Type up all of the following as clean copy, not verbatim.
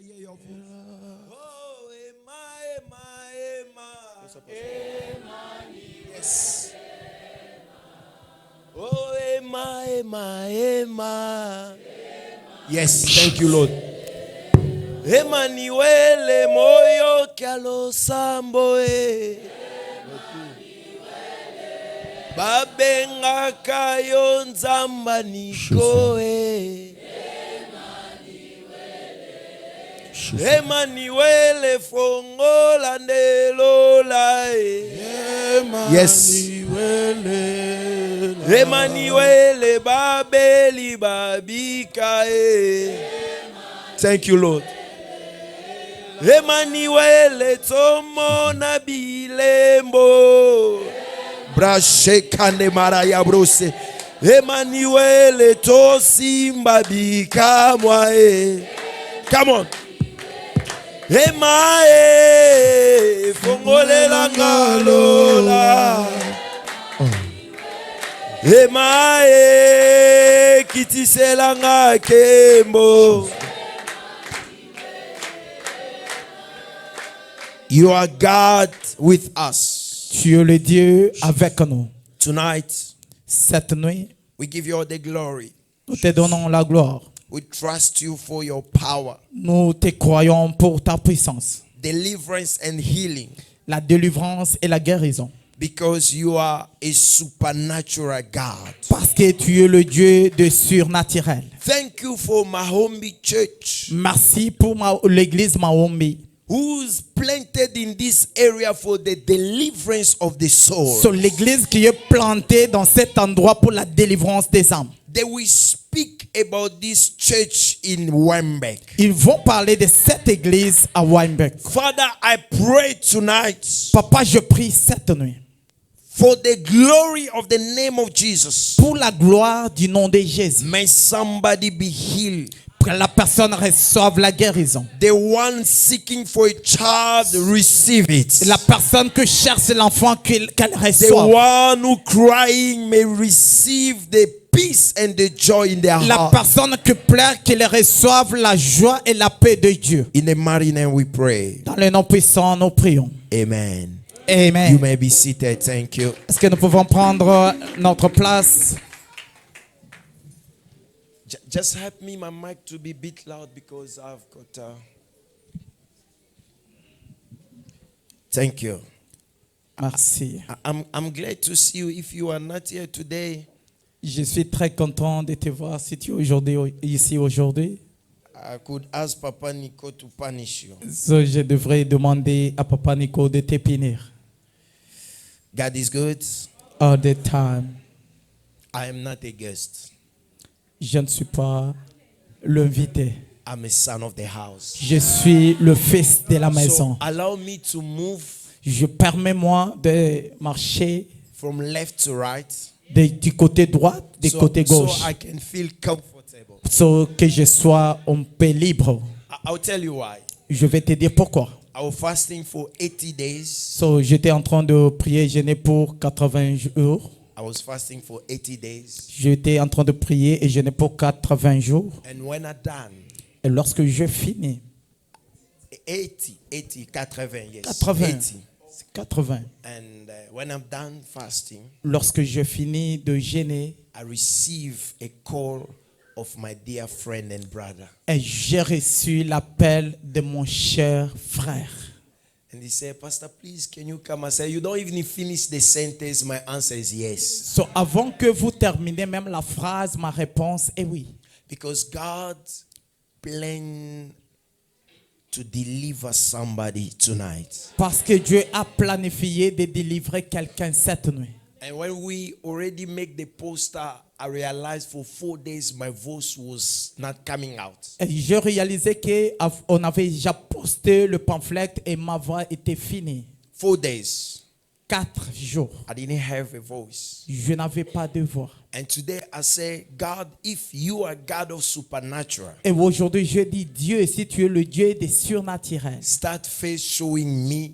hear your voice. Oh, yes. Oh, yes, thank you, Lord. Emmanuel, moyo kyalo sambo babenga kayo nzamba niko Emmanuel fongola ndelola yes Emmanuel babeli babika thank you, Lord. Emmanuel tomona bilembo brashe kande maraya brose Emmanuel to simba bikamwa come on Emae fongolela ngalola Emae kitisela ngakembo. You are God with us. Tu es le Dieu avec nous. Tonight, cette nuit, we give you all the glory. Nous te donnons la gloire. We trust you for your power. Nous te croyons pour ta puissance. Deliverance and healing. La délivrance et la guérison. Because you are a supernatural God. Parce que tu es le Dieu de surnaturel. Thank you for Mahombi Church. Merci pour l'église Mahombi. Who's planted in this area for the deliverance of the soul. So l'église qui est plantée dans cet endroit pour la délivrance des âmes. They will speak about this church in Weinberg. Ils vont parler de cette église à Weinberg. Father, I pray tonight. Papa, je prie cette nuit. For the glory of the name of Jesus. Pour la gloire du nom de Jésus. May somebody be healed. Que la personne reçoive la guérison. The one seeking for a child, receive it. La personne que cherche l'enfant qu'elle reçoive. The one who crying may receive the peace and the joy in their la heart. personne qui pleure, qu'elle reçoive la joie et la paix de Dieu. In the mighty name we pray. Dans le nom puissant, nous prions. Amen. Amen. You may be seated. Thank you. Est-ce que nous pouvons prendre notre place? Just help me, my mic to be a bit loud because I've got. Thank you. Merci. I'm glad to see you. If you are not here today, je suis très content de te voir si tu es ici aujourd'hui. I could ask Papa Nico to punish you. So, je devrais demander à Papa Nico de te punir. God is good. All the time. I am not a guest. Je ne suis pas l'invité. I'm a son of the house. Je suis le fils de la maison. So allow me to move. Je permets-moi de marcher from left to right. Du côté droit, du côté gauche. So I can feel comfortable. So que je sois un peu libre. I'll tell you why. Je vais te dire pourquoi. I was fasting for 80 days. So j'étais en train de prier, jeûner pour 80 jours. I was fasting for 80 days. J'étais en train de prier et jeûner pour 80 jours. And when I done, et lorsque je finis, 80, yes. 80. And when I'm done fasting, lorsque je finis de jeûner, I receive a call of my dear friend and brother. Et j'ai reçu l'appel de mon cher frère. And he said, Pastor, please, can you come? I said, you don't even finish the sentence. My answer is yes. So avant que vous terminez même la phrase, ma réponse est oui. Because God planned to deliver somebody tonight. Parce que Dieu a planifié de délivrer quelqu'un cette nuit. And when we already make the poster, I realized for 4 days my voice was not coming out. Et j'ai réalisé que on avait déjà posté le pamphlet et ma voix était finie. 4 days. 4 jours. I didn't have a voice. Je n'avais pas de voix. And today I say, God, if you are God of supernatural. Et aujourd'hui je dis, Dieu, si tu es le Dieu des surnaturels. Start first showing me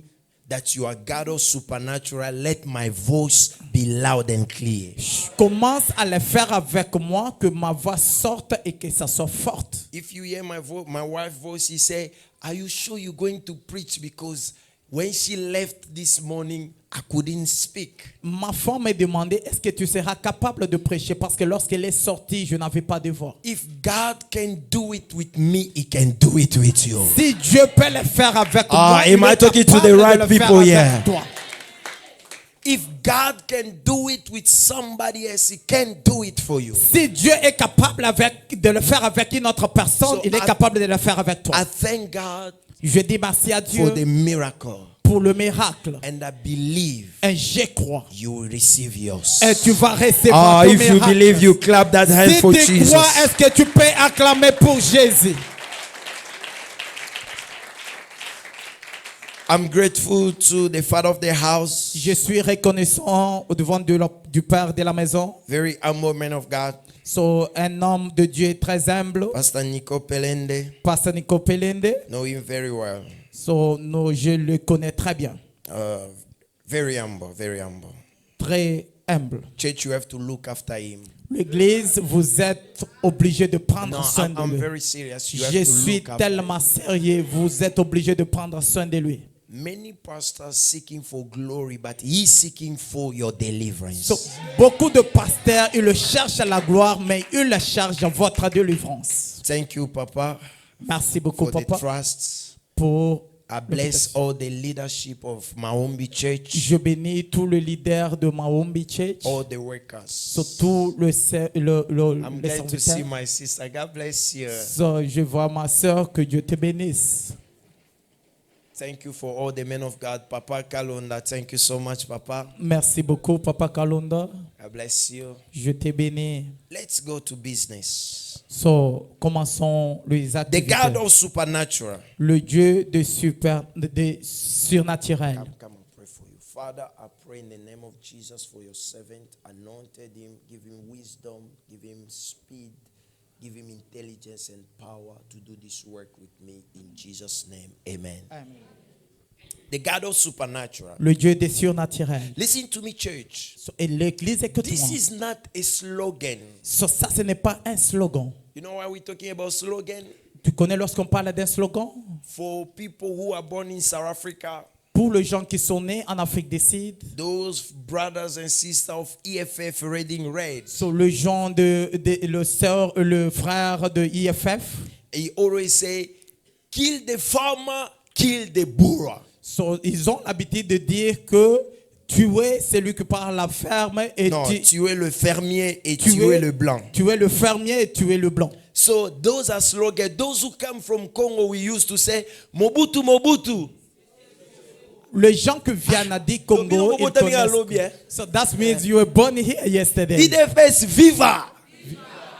that you are God of supernatural, let my voice be loud and clear. Je commence à le faire avec moi, que ma voix sorte et que ça soit forte. If you hear my wife's voice, she say, "Are you sure you're going to preach? Because when she left this morning, I couldn't speak." Ma femme m'a demandé, est-ce que tu seras capable de prêcher? Parce que lorsqu'elle est sortie, je n'avais pas de voix. If God can do it with me, He can do it with you. Si Dieu peut le faire avec Ah, moi, il am I est talking to the capable de right le faire people avec here? toi. If God can do it with somebody else, He can do it for you. Si Dieu est capable de le faire avec une autre personne, So il est capable de le faire avec toi. I thank God Je dis merci à Dieu for the miracle, pour le miracle. and I believe Et je crois. you will receive yours. Et tu vas recevoir Ah, ton if you miracle. believe, you clap that hand Si for tu Jesus. crois, est-ce que tu peux acclamer pour Jésus? I'm grateful to the father of the house, Je suis reconnaissant au devant du père de la maison. very humble man of God, So, un homme de Dieu très humble, Pastor Nico Pelende. Pasteur Nico Pelende. Know him very well. So, je le connais très bien. Very humble, very humble. Très humble. Church, you have to look after him. L'église, vous êtes obligé de prendre No, soin de I'm lui. very serious. You have Je to suis look after him. tellement sérieux, vous êtes obligé de prendre soin de lui. Many pastors seeking for glory, but he's seeking for your deliverance. So, beaucoup de pasteurs, ils le cherchent à la gloire, mais ils le cherchent à votre délivrance. Thank you, Papa, Merci beaucoup, for the papa, trust. pour I bless all the leadership of Maombi Church, Je bénis tous les leaders de Maombi Church, all the workers. surtout I'm les glad to see serviteurs. my sister. God bless you. So, je vois ma soeur, que Dieu te bénisse. Thank you for all the men of God. Papa Kalonda, thank you so much, Papa. Merci beaucoup, Papa Kalonda. I bless you. Je te bénis. Let's go to business. So, commençons les The activités. God of supernatural. Le Dieu de surnaturel. Come and pray for you. Father, I pray in the name of Jesus for your servant. Anointed him, give him wisdom, give him speed, give him intelligence and power to do this work with me. In Jesus' name, amen. The God of supernatural. Le Dieu des surnaturels. Listen to me, church. So, et l'église, écoute-moi. This is not a slogan. So, ça, ce n'est pas un slogan. You know why we're talking about slogan? Tu connais lorsqu'on parle d'un slogan? For people who are born in South Africa, Pour les gens qui sont nés en Afrique du Sud, those brothers and sisters of EFF Reading Red, so le gens le frère de IFF, he always say, kill the farmer, kill the boer. so ils ont l'habitude de dire que tuer celui qui part à la ferme et Non, tuer le fermier et tuer le blanc. tuer le fermier et tuer le blanc. So those are slogans. Those who come from Congo, we used to say, Mobutu, Mobutu. Les gens qui viennent à dire Congo, ils connaissent. So that means you were born here yesterday. IDFS Viva.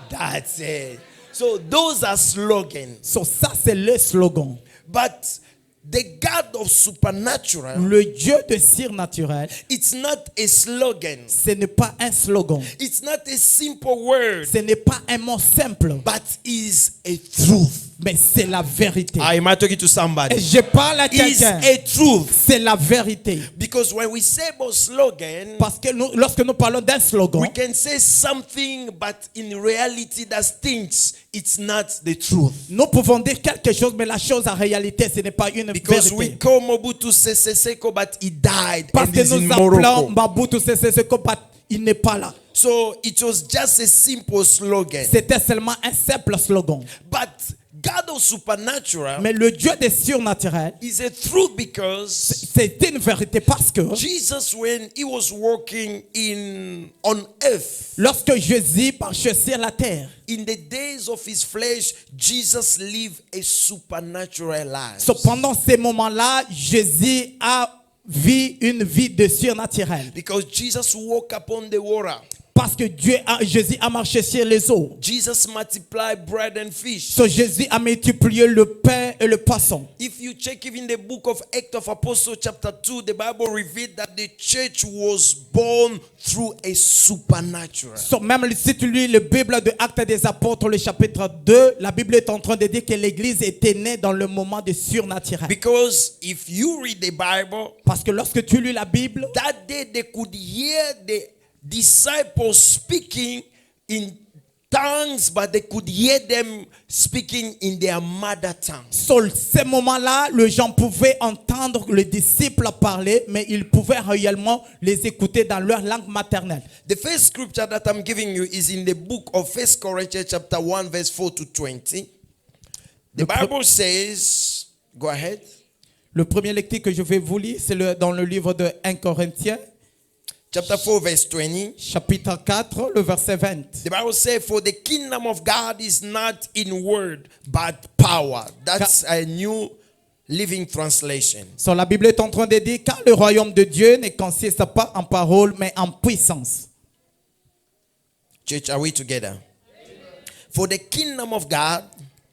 That's it. So those are slogans. So ça c'est le slogan. But the God of supernatural, Le Dieu de surnaturel, it's not a slogan. ce n'est pas un slogan. It's not a simple word, Ce n'est pas un mot simple, but is a truth. mais c'est la vérité. Am I talking to Et somebody? je parle à Is quelqu'un. a truth. C'est la vérité. Because when we say about slogan, Parce que lorsque nous parlons d'un slogan, we can say something, but in reality, that things it's not the truth. nous pouvons dire quelque chose, mais la chose en réalité, ce n'est pas une Because we vérité. call Mobutu Sese Seko, but he died Parce and que is in nous appelons Morocco. Mobutu Sese Seko, il n'est pas là. So it was just a simple slogan. C'était seulement un simple slogan. But God of supernatural Mais le Dieu des surnaturels, is a truth because c'est une vérité parce que Jesus, when he was walking on earth, lorsque Jésus marchait sur la terre, in the days of his flesh, Jesus lived a supernatural life. so pendant ces moments-là, Jésus a vu une vie de surnaturel. Because Jesus walked upon the water. Parce que Jésus a marché sur les eaux. Jesus multiplied bread and fish. So Jésus a multiplié le pain et le poisson. If you check even the book of Acts of Apostles chapter 2, the Bible revealed that the church was born through a supernatural. So même si tu lis la Bible de Actes des Apôtres, le chapitre 2, la Bible est en train de dire que l'église était née dans le moment de surnaturel. Because if you read the Bible, parce que lorsque tu lis la Bible, that day they could hear the disciples speaking in tongues, but they could hear them speaking in their mother tongue. Sur ces moments-là, les gens pouvaient entendre les disciples parler, mais ils pouvaient réellement les écouter dans leur langue maternelle. The first scripture that I'm giving you is in the book of 1 Corinthians chapter 1 verse 4 to 20. The Bible says, go ahead. Le premier lecture que je vais vous lire, c'est dans le livre de 1 Corinthiens. Chapter 4 verse 20. Chapitre 4, le verset 20. The Bible says, for the kingdom of God is not in word, but power. That's a new living translation. So, la Bible est en train de dire, car le royaume de Dieu ne consiste pas en parole, mais en puissance. Church, are we together? For the kingdom of God,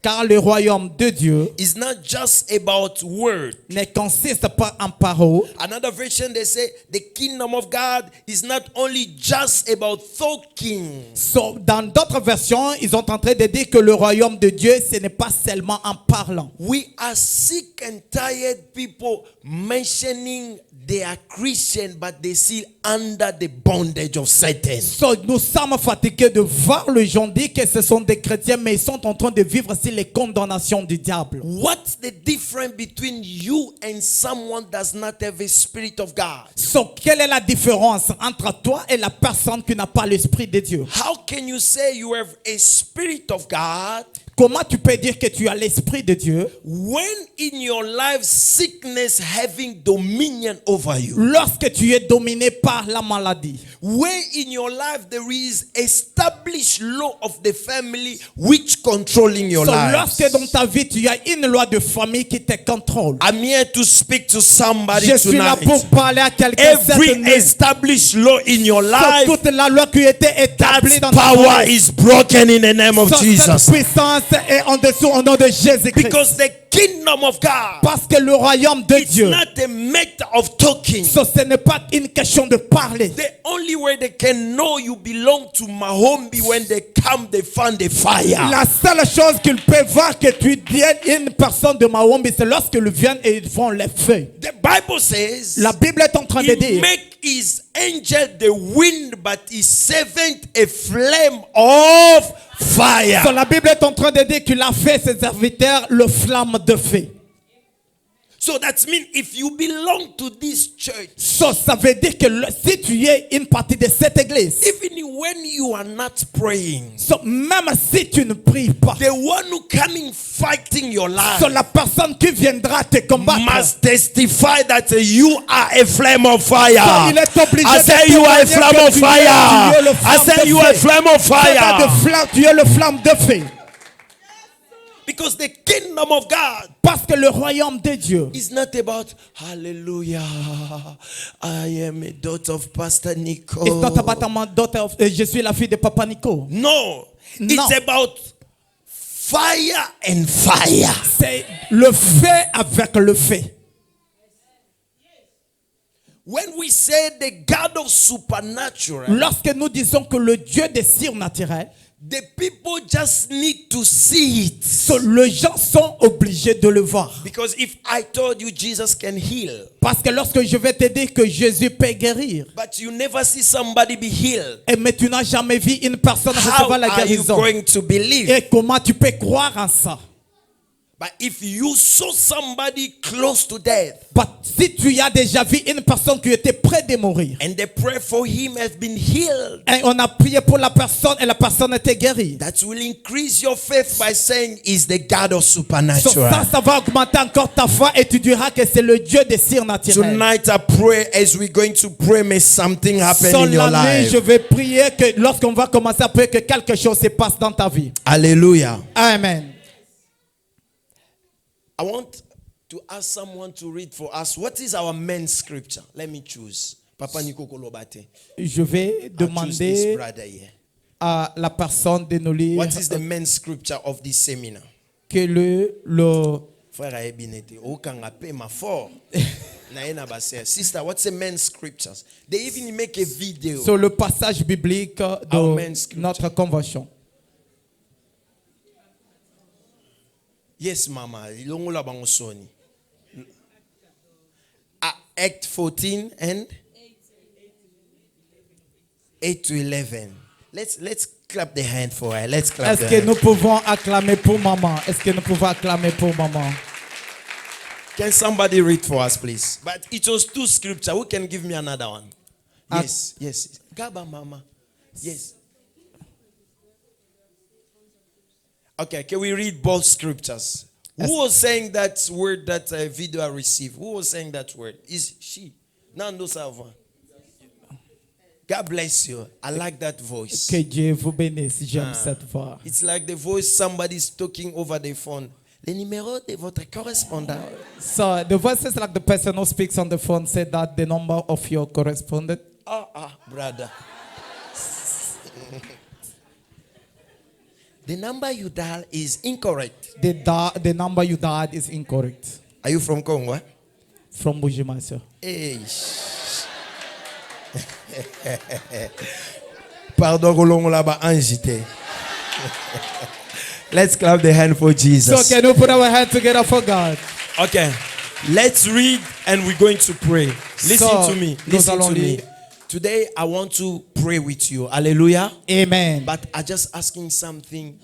car le royaume de Dieu is not just about word. Ne consiste pas en parole. Another version they say the kingdom of God is not only just about talking. So, dans d'autres versions, ils sont en train de dire que le royaume de Dieu, ce n'est pas seulement en parlant. We are sick and tired people mentioning they are Christian, but they still under the bondage of Satan. So, nous sommes fatigués de voir les gens dire que ce sont des chrétiens, mais ils sont en train de vivre sur les condamnations du diable. What's the difference between you and someone that does not have a spirit of God? So, quelle est la différence entre toi et la personne qui n'a pas l'esprit de Dieu? How can you say you have a spirit of God? Comment tu peux dire que tu as l'esprit de Dieu? When in your life sickness having dominion over you. Lorsque tu es dominé par la maladie. When in your life there is established law of the family which controlling your life. Lorsque dans ta vie tu as une loi de famille qui te contrôle. I'm here to speak to somebody Je suis là tonight. pour parler à quelqu'un. Every established law in your life, toute la loi qui était établie that dans ta power vie, is broken in the name of Jesus. Cette puissance est en dessous au nom de Jésus-Christ. Because the kingdom of God, parce que le royaume de it's Dieu, not a matter of talking. Ce n'est pas une question de parler. The only way they can know you belong to Mahombi when they come, they find the fire. La seule chose qu'ils peuvent voir que tu deviens une personne de Mahombi, c'est lorsqu'ils viennent et ils font les feux. The Bible says, la Bible est en train de dire, make his angel the wind, but his servant a flame of fire. So, la Bible est en train de dire qu'il a fait ses serviteurs le flamme de feu. So that means if you belong to this church, so, ça veut dire que si tu es une partie de cette église, even when you are not praying, so, même si tu ne pries pas, the one who coming fighting your life, so, la personne qui viendra te combattre, must testify that you are a flame of fire. So, il est obligé I say you are a flame of fire. I say you are a flame of fire. Tu es le flamme de feu. Because the kingdom of God, parce que le royaume de Dieu, is not about hallelujah. I am a daughter of Pastor Nico. It's not about my daughter of, je suis la fille de Papa Nico. No, it's about fire and fire. C'est le feu avec le feu. When we say the God of supernatural, lorsque nous disons que le Dieu des surnaturels, the people just need to see it. So, les gens sont obligés de le voir. Because if I told you Jesus can heal, parce que lorsque je vais te dire que Jésus peut guérir, but you never see somebody be healed, et mais tu n'as jamais vu une personne recevoir la guérison, how are you going to believe? Et comment tu peux croire en ça? But if you saw somebody close to death, but si tu as déjà vu une personne qui était près de mourir, and the prayer for him has been healed, et on a prié pour la personne et la personne était guérie, that will increase your faith by saying is the God of supernatural. So, ça va augmenter encore ta foi et tu diras que c'est le Dieu des surnaturels. Tonight I pray as we're going to pray, may something happen in your life. Je vais prier que lorsqu'on va commencer à prier que quelque chose se passe dans ta vie. Hallelujah. Amen. I want to ask someone to read for us. What is our main scripture? Let me choose. Papa Nico Kolobate. Je vais I choose this demander brother here. à la personne de nous lire What is the main scripture of this seminar? que le Frère Aebinete, okanga pe ma fort. Naena base. Sister, what's the main scriptures? They even make a video. sur le passage biblique Our main de scripture. notre convention. Yes, mama. Ilongo la bango soni. Act 14 and 8 to 11. Let's clap the hand for her. Let's clap Est-ce the que hand. nous pouvons acclamer pour maman? Est-ce que nous pouvons acclamer pour maman? Can somebody read for us, please? But it was two scripture. Who can give me another one? Ah. Yes. Gaba mama. Yes. Okay, can we read both scriptures? Who was saying that word that video I received? Who was saying that word? Is she? Nando Salva. God bless you. I like that voice. Que Dieu vous bénisse. J'aime cette voix. It's like the voice somebody's talking over the phone. Le numéro de votre correspondant. So the voice is like the person who speaks on the phone said that the number of your correspondent. Brother. The number you dial is incorrect. The number you dialed is incorrect. Are you from Congo? Eh? From Bujimasia. Hey. Pardon, Rolongo là-bas, agité. Let's clap the hand for Jesus. So can you put our hands together for God? Okay, let's read and we're going to pray. Listen So, to me. nous Listen allons to me. lire. Today I want to pray with you. Hallelujah. Amen. But I just asking something.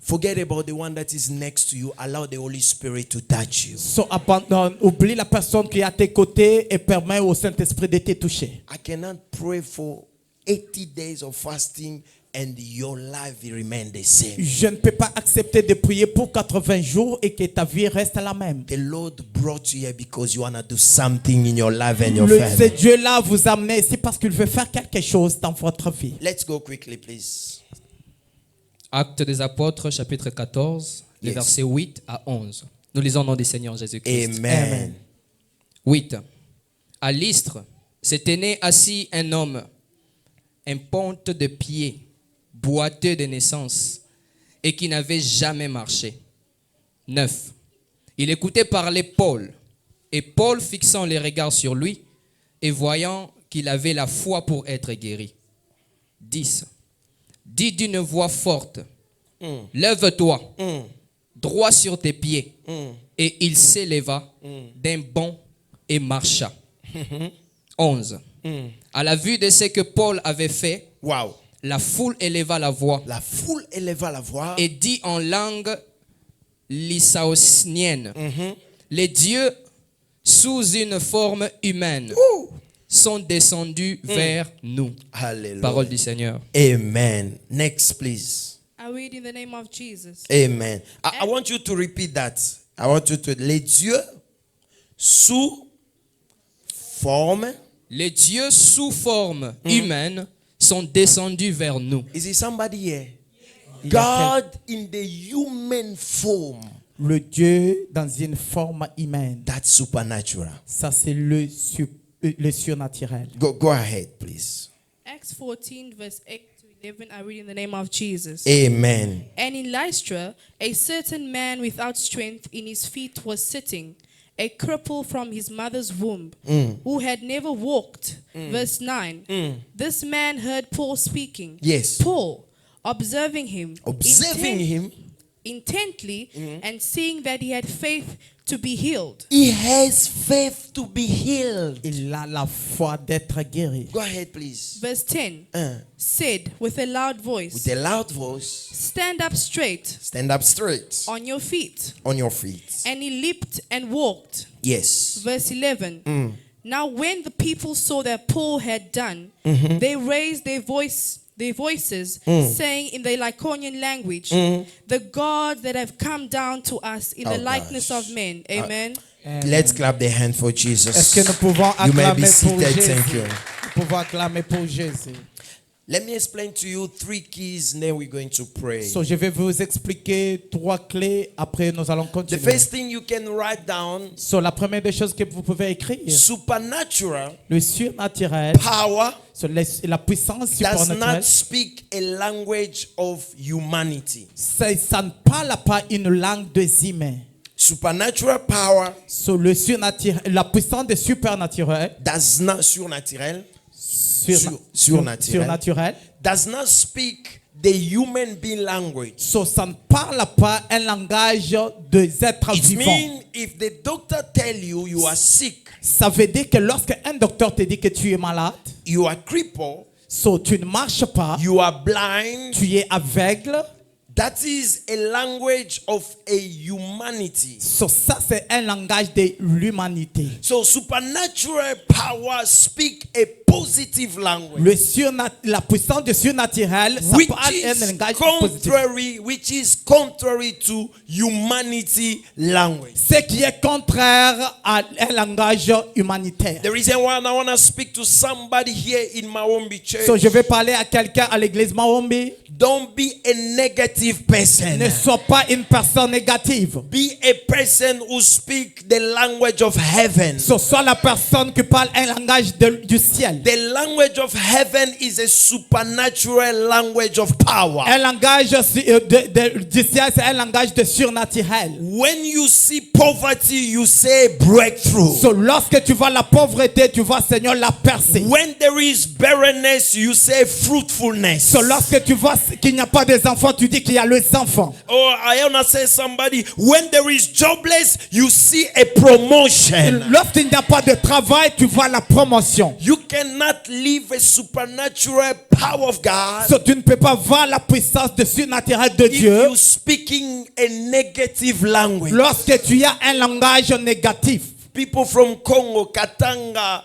Forget about the one that is next to you. Allow the Holy Spirit to touch you. So abandonne, oublie la personne qui est à tes côtés et permets au Saint-Esprit de te toucher. I cannot pray for 80 days of fasting and your life will remain the same. Je ne peux pas accepter de prier pour 80 jours et que ta vie reste la même. The Lord brought you here because you want to do something in your life and your Ce family. Dieu-là vous a amené ici parce qu'il veut faire quelque chose dans votre vie. Let's go quickly, please. Actes des Apôtres, chapitre 14, les Yes. versets 8 à 11. Nous lisons au nom du Seigneur Jésus-Christ. Amen. 8. À Lystre, s'était né assis un homme, un ponte de pied, boiteux de naissance, et qui n'avait jamais marché. 9. Il écoutait parler Paul, et Paul, fixant les regards sur lui, et voyant qu'il avait la foi pour être guéri. 10. Dit d'une voix forte, lève-toi, droit sur tes pieds. Et il s'éleva d'un bond et marcha. 11. À la vue de ce que Paul avait fait, Wow. la foule éleva la voix La foule éleva la voix. et dit en langue lysaonienne, les dieux sous une forme humaine sont descendus vers nous. Hallelujah. Parole du Seigneur. Amen. Next, please. I read in the name of Jesus. Amen. I want you to repeat that. I want you to. Les dieux sous forme. Les dieux sous forme humaine sont descendus vers nous. Is it somebody here? Il y a God in the human form. Le Dieu dans une forme humaine. That's supernatural. Ça c'est le surnaturel. Go ahead, please. Acts 14, verse 8 to 11, I read in the name of Jesus. Amen. And in Lystra, a certain man without strength in his feet was sitting, a cripple from his mother's womb, who had never walked. Verse 9. This man heard Paul speaking. Yes. Paul, observing him, intently, Mm-hmm. and seeing that he had faith to be healed. He has faith to be healed. Il a la foi d'être guéri. Go ahead, please. Verse 10 Uh, said with a loud voice, with a loud voice, stand up straight stand up straight on your feet. on your feet. And he leaped and walked. Yes. Verse 11. Now when the people saw that Paul had done, they raised their voices, saying in the Lycaonian language, the gods that have come down to us in Oh, the likeness gosh. of men. Amen. Let's clap the hand for Jesus. Est-ce que nous pouvons You may be acclamer pour seated. Jésus? Thank you. Nous pouvons acclamer pour Jésus. Let me explain to you 3 keys, and then we're going to pray. So, je vais vous expliquer 3 clés. Après, nous allons The continuer. first thing you can write down, So, la première des choses que vous pouvez écrire, supernatural le surnaturel, power so, la puissance does surnaturelle, not speak a language of humanity. ça ne parle pas une langue des humains. Supernatural power So, le surnaturel, la puissance des surnaturels, does not surnaturel surnaturel, does not speak the human being language. so, ça ne parle pas un langage des êtres It vivants. means if the doctor tell you you are sick, Ça veut dire que lorsque un docteur te dit que tu es malade, you are crippled, so, tu ne marches pas, you are blind, tu es aveugle, that is a language of a humanity. so, ça c'est un langage de l'humanité. So supernatural power speak a positive language, La puissance du surnaturel, ça which parle un is langage positif. contrary to humanity language. Ce qui est contraire à un langage humanitaire. The reason why I want to speak to somebody here in Mawombi Church, So, je vais parler à quelqu'un à l'église Mawombi. don't be a negative person. Ne sois pas une personne négative. Be a person who speak the language of heaven. So, sois la personne qui parle un langage du ciel. The language of heaven is a supernatural language of power. Un langage du ciel, c'est un langage de surnaturel. When you see poverty, you say breakthrough. So, lorsque tu vois la pauvreté, tu vois, Seigneur, la percée. When there is barrenness, you say fruitfulness. So, lorsque tu vois qu'il n'y a pas des enfants, tu dis qu'il y a les enfants. Oh, I want to say somebody, when there is jobless, you see a promotion. Lorsqu'il n'y a pas de travail, tu vois la promotion. You cannot live a supernatural power of God So, tu ne peux pas voir la puissance de surnaturel de if Dieu you're speaking a negative language. lorsque tu as un langage négatif. People from Congo, Katanga,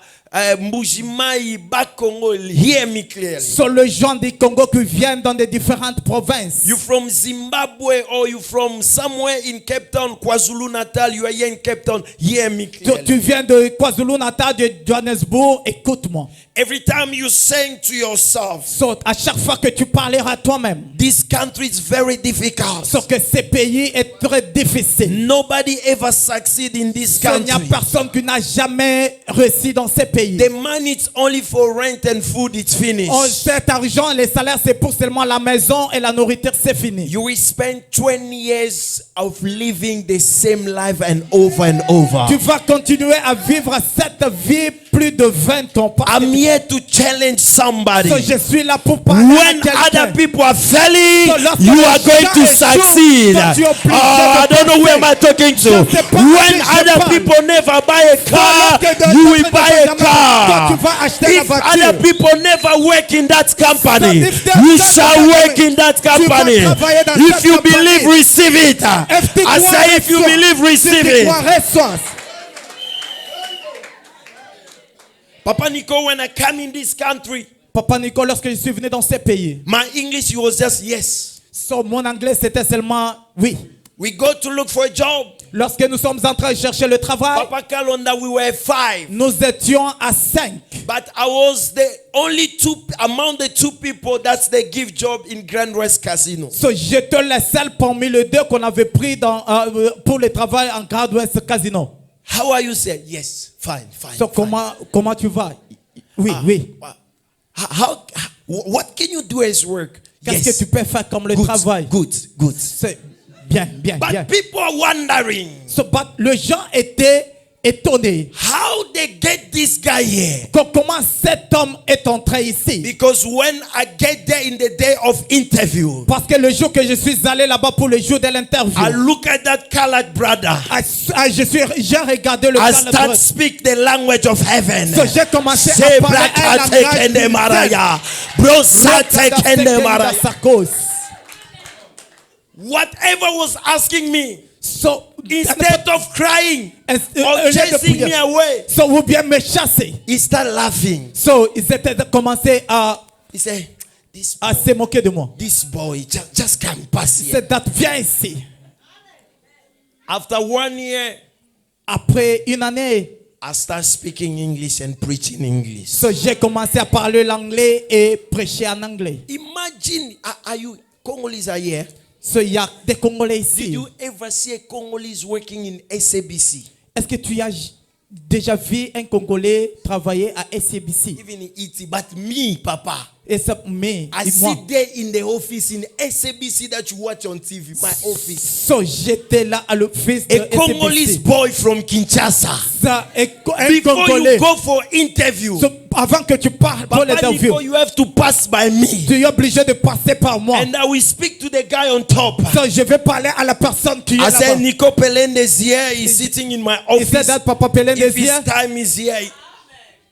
Mbujimai, Bakongo, hear me clearly. So, les gens du Congo qui viennent dans des différentes provinces. You from Zimbabwe or you from somewhere in Cape Town, KwaZulu Natal, you are here in Cape Town, hear me clearly. Tu viens de KwaZulu-Natal, de Johannesburg, écoute-moi. Every time you saying to yourself, So, à chaque fois que tu parleras toi-même, this country is very difficult. so que ce pays est très difficile. Nobody ever succeed in this So, il n'y a country. personne qui n'a jamais réussi dans ce pays. The money is only for rent and food, it's finished. Cet argent, les salaires, c'est pour seulement la maison et la nourriture, c'est fini. You will spend 20 years of living the same life and over. Tu vas continuer à vivre cette vie plus de 20 ans. I'm here to challenge somebody. So, je suis là pour parler When à quelqu'un. other people are failing, So, lorsque you les are going gens to échouent, succeed. toi, tu es obligé Oh, I de don't know who passer. am I talking to. Je sais pas When qui je other parle. people never buy a car, lorsque you will d'autres buy ne a jamais- toi, tu car. vas acheter la If voiture. other people never work in that company, So if they you don't shall travailler, work in that tu vas company. travailler dans If cette you compagnie. believe, receive it. I say if you believe, receive it. Papa Nico, when I come in this country, Papa Nicolas, lorsque je suis venu dans ces pays, my English was just yes. so, mon anglais c'était seulement oui. We go to look for a job. Lorsque nous sommes en train de chercher le travail, Papa Kalonda, we were 5. nous étions à 5. But I was the only among the 2 people that they give job in Grand West Casino. So, j'étais le seul parmi les 2 qu'on avait pris pour le travail en Grand West Casino. How are you, sir? Yes, fine. So, comment tu vas? Oui, oui. What can you do as work? Qu'est-ce que tu peux faire comme le travail? Good. C'est bien. But people are wondering, So, but les gens étaient étonnés. how they get this guy here? Comment cet homme est entré ici? Because when I get there in the day of interview, Parce que le jour que je suis allé là-bas pour le jour de l'interview, I look at that colored brother. j'ai regardé le I canadien. start speak the language of heaven. So, j'ai commencé Say à parler un langage Kende Maraya. Bro Sate Kende Maraya. Whatever was asking me, So, instead of crying or au lieu de chasing me prier. away, So, ou bien me chasser. he started laughing. So, ils étaient commencé à He said, this se moquer de moi. boy just can't pass here. Cette date, viens ici. After 1 year, Après une année, I start speaking English and preaching English. So, j'ai commencé à parler l'anglais et prêcher en anglais. Imagine, are you Congolese are here? So, il y a des Congolais Did ici. you ever see a Congolese working in SABC? Est-ce que tu as déjà vu un Congolais travailler à SABC? Even in ET, but me, Papa. Et ça, mais, I et moi. sit there in the office in SABC that you watch on TV, my office. So, j'étais là à l'office de A Congolese SABC. boy from Kinshasa. Ça, un Before Congolais. you go for interview, So, avant que tu parles pour Papa l'interview, Nico, you have to pass by me. tu es obligé de passer par moi. And I will speak to the guy on top. So, je vais parler à la personne qui est I là-bas. said, Nico Pelende is here. He's sitting in my He said office. that Papa Pelende If is here. his time is here.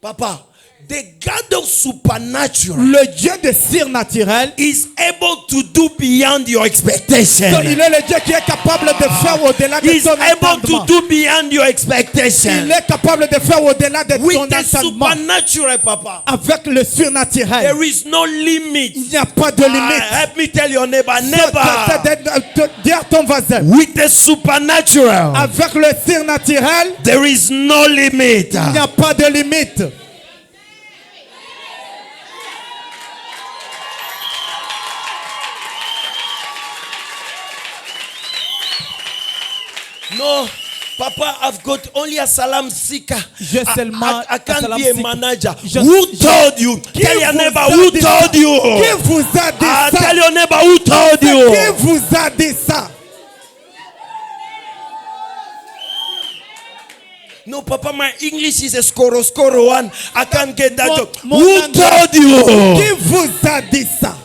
Papa, the God of supernatural Le Dieu de surnaturel, is able to do beyond your expectation. so, il est le Dieu qui est capable de faire au-delà de He's ton able to entendement. do beyond your expectation. Il est capable de faire au-delà de With ton the entendement. supernatural, Papa, Avec le surnaturel, there is no limit. il n'y a pas de limite. Help me tell your neighbor, So, neighbor. dis à ton voisin, With the supernatural, avec le surnaturel, there is no limit. il n'y a pas de limite. No, Papa, I've got only a salam seeker. J'ai seulement I un can't salam be a seeker. manager. Je- Who je- told you? Qui Tell your vous neighbor, a who dit told ça? you? Qui vous a dit ça? Tell your neighbor, who told Qui you? vous a dit ça? No, Papa, my English is a skoro one. I can't get that. Mon Who anglais. told you? Qui vous a dit ça?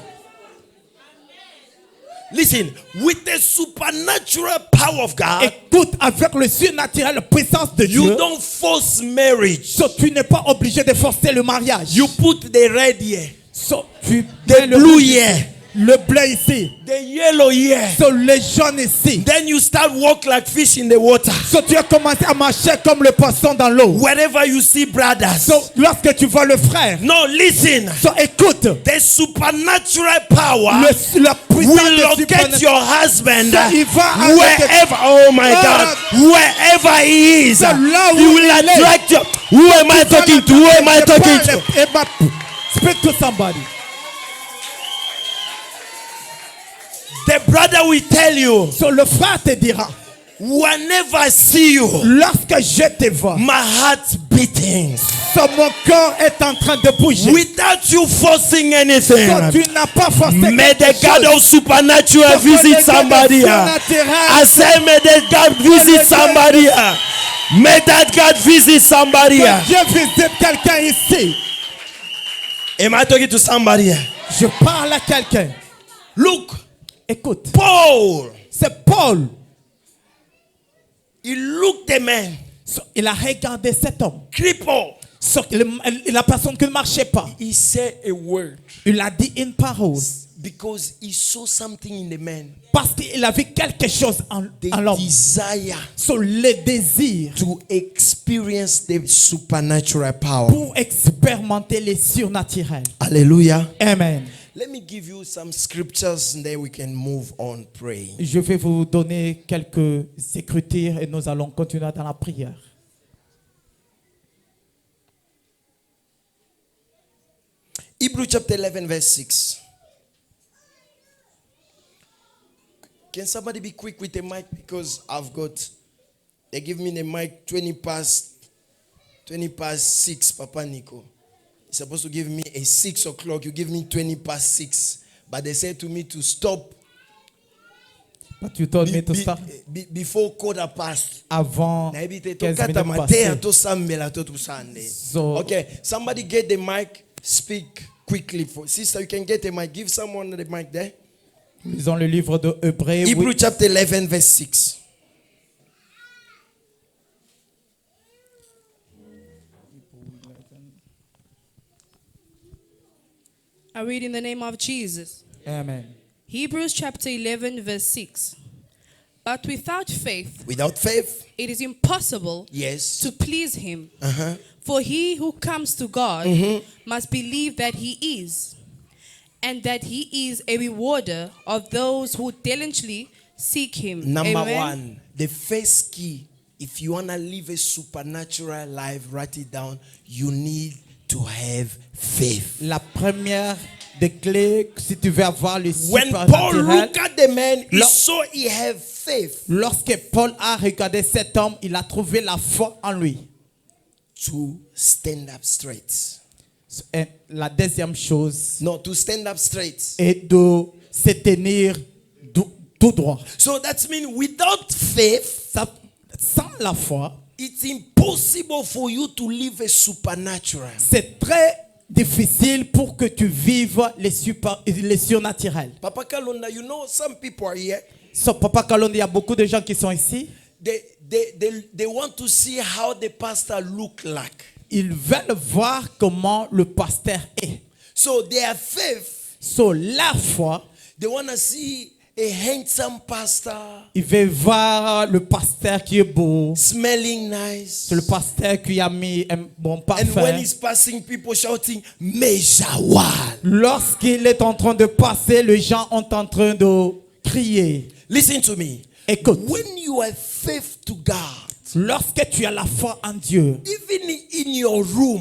Listen, with the supernatural power of God, Écoute, avec le surnaturel, la puissance de you Dieu, don't force marriage. so, tu n'es pas obligé de forcer le mariage. You put the red here, So, tu the mets le blue rouge here, ici, le bleu ici, the yellow here. so, le jaune ici. Then you start walk like fish in the water. So, tu as commencé à marcher comme le poisson dans l'eau. Wherever you see brothers. So, lorsque tu vois le frère, No, listen. so, écoute, The supernatural power la puissance will de locate supernatural- your husband So, il va avec- wherever. Oh my God, wherever he is, So, là où he will il est. attract you. Who am I talking to? Who am I talking to? Speak to somebody. The brother will tell you, So, le frère te dira, whenever I see you, lorsque je te vois, my heart beating. so, mon corps est en train de bouger. Without you forcing anything. So, tu n'as pas forcé May quelque the God chose. of supernatural So, visit que le somebody. Dieu de surnaturel- I say, may the God visit somebody. May that God visit somebody. Que Dieu visite quelqu'un ici. Am I talking to somebody? Je parle à quelqu'un. Look, Écoute, Paul, c'est Paul. he looked the man, So, il a regardé cet homme. crippled. So, la personne qui ne marchait pas. He said a word Il a dit une parole. because he saw something in the man. Parce qu'il a vu quelque chose en The l'homme. desire So, le désir to experience the supernatural power. pour expérimenter les surnaturels. Hallelujah. Amen. Let me give you some scriptures and then we can move on praying. Je vais vous donner quelques écritures et nous allons continuer dans la prière. Hebrews chapter 11 verse 6. Can somebody be quick with the mic because they give me the mic 20 past 6, Papa Nico. You're supposed to give me a 6 o'clock. You give me 20 past 6. But they said to me to stop But you told me to start before quarter past. avant Na ebi te 15 tokata minutes matea passées. to sambela to tusande. So- Okay, somebody get the mic. Speak quickly for sister. You can get the mic. Give someone the mic there. Lisons le livre de Hébreux. Hebrews chapter 11 verse 6. I read in the name of Jesus. Amen. Hebrews chapter 11, verse 6. But without faith, Without faith, it is impossible yes. to please him. Uh-huh. For he who comes to God must believe that he is, and that he is a rewarder of those who diligently seek him. Number Amen. one, the first key If you want to live a supernatural life, write it down. You need to have faith. La première des clés, si tu veux avoir le When Paul surnaturel, looked at the man, he Lo- saw he had faith lorsque Paul a regardé cet homme, il a trouvé la foi en lui. to stand up straight. Et la deuxième chose No, to stand up straight. est de se tenir tout droit. So that means without faith, Ça, sans la foi, it's impossible for you to live a supernatural. c'est très difficile pour que tu vives les surnaturels. Papa Kalonda, you know, some people are here. So, Papa Kalonda, il y a beaucoup de gens qui sont ici. They want to see how the pastor look like. Ils veulent voir comment le pasteur est. So their faith, So, la foi, they want to see a handsome pastor, il veut voir le pasteur qui est beau. smelling nice. C'est le pasteur qui a mis un bon And when parfum. he's passing, people shouting, Mejawal. Lorsqu'il est en train de passer, les gens sont en train de crier. Listen to me. Écoute, When you have faith to God, lorsque tu as la foi en Dieu, even in your room,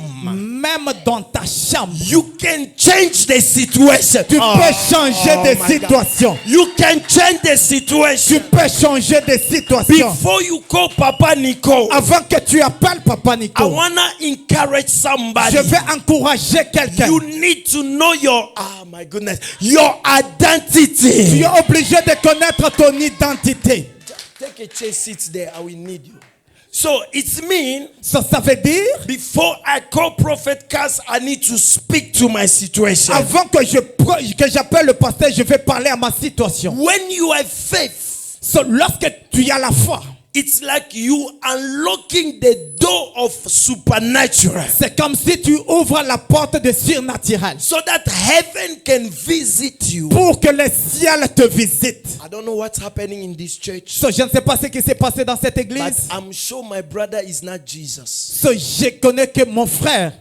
même dans ta chambre, you can change the situation. tu peux changer oh de my God. situation. You can change the Tu situation. peux changer de situation. Before you call Papa Nico, Avant que tu appelles Papa I Nico, want to encourage somebody. je vais encourager quelqu'un. You need to know your, my goodness, your Tu identity. es obligé de connaître ton identité. Take a chair, sit there, I will need you. So it means Ça veut dire, before I call Prophet Cass, I need to speak to my situation. avant que j'appelle le pasteur, je vais parler à ma situation. When you have faith, So, lorsque tu as la foi, it's like you unlocking the door of supernatural c'est comme si tu ouvres la porte de surnaturel so that heaven can visit you. pour que le ciel te visite. I don't know what's happening in this church, So, je ne sais pas ce qui s'est passé dans cette but église. I'm sure my brother is not Jesus. So, je connais que mon frère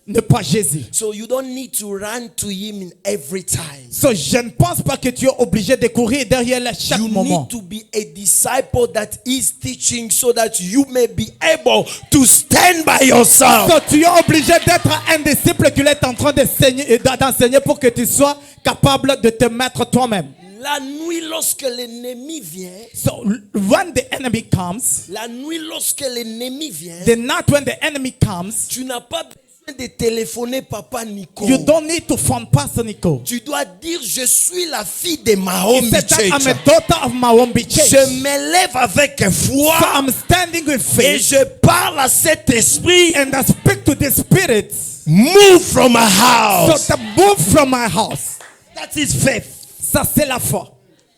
n'est pas Jésus. So you don't need to run to him in every time. So, je ne pense pas que tu es obligé de courir derrière lui chaque You moment. need to be a disciple that is teaching so that you may be able to stand by yourself. So, tu es obligé d'être un disciple qu'il est en train d'enseigner pour que tu sois capable de te mettre toi-même. La nuit lorsque l'ennemi vient, So, when the enemy comes, la nuit lorsque l'ennemi vient, the night when the enemy comes, tu n'as pas besoin de téléphoner Papa Nico. you don't need to phone Pastor Nico. Tu dois dire je suis la fille de Mahomey He said that I'm a Church. daughter of Mahomey Church. Je m'élève avec foi So I'm standing with et faith je parle à cet esprit. and I speak to the spirits. Move from my So house. to move from my house. That is faith. Ça c'est la foi.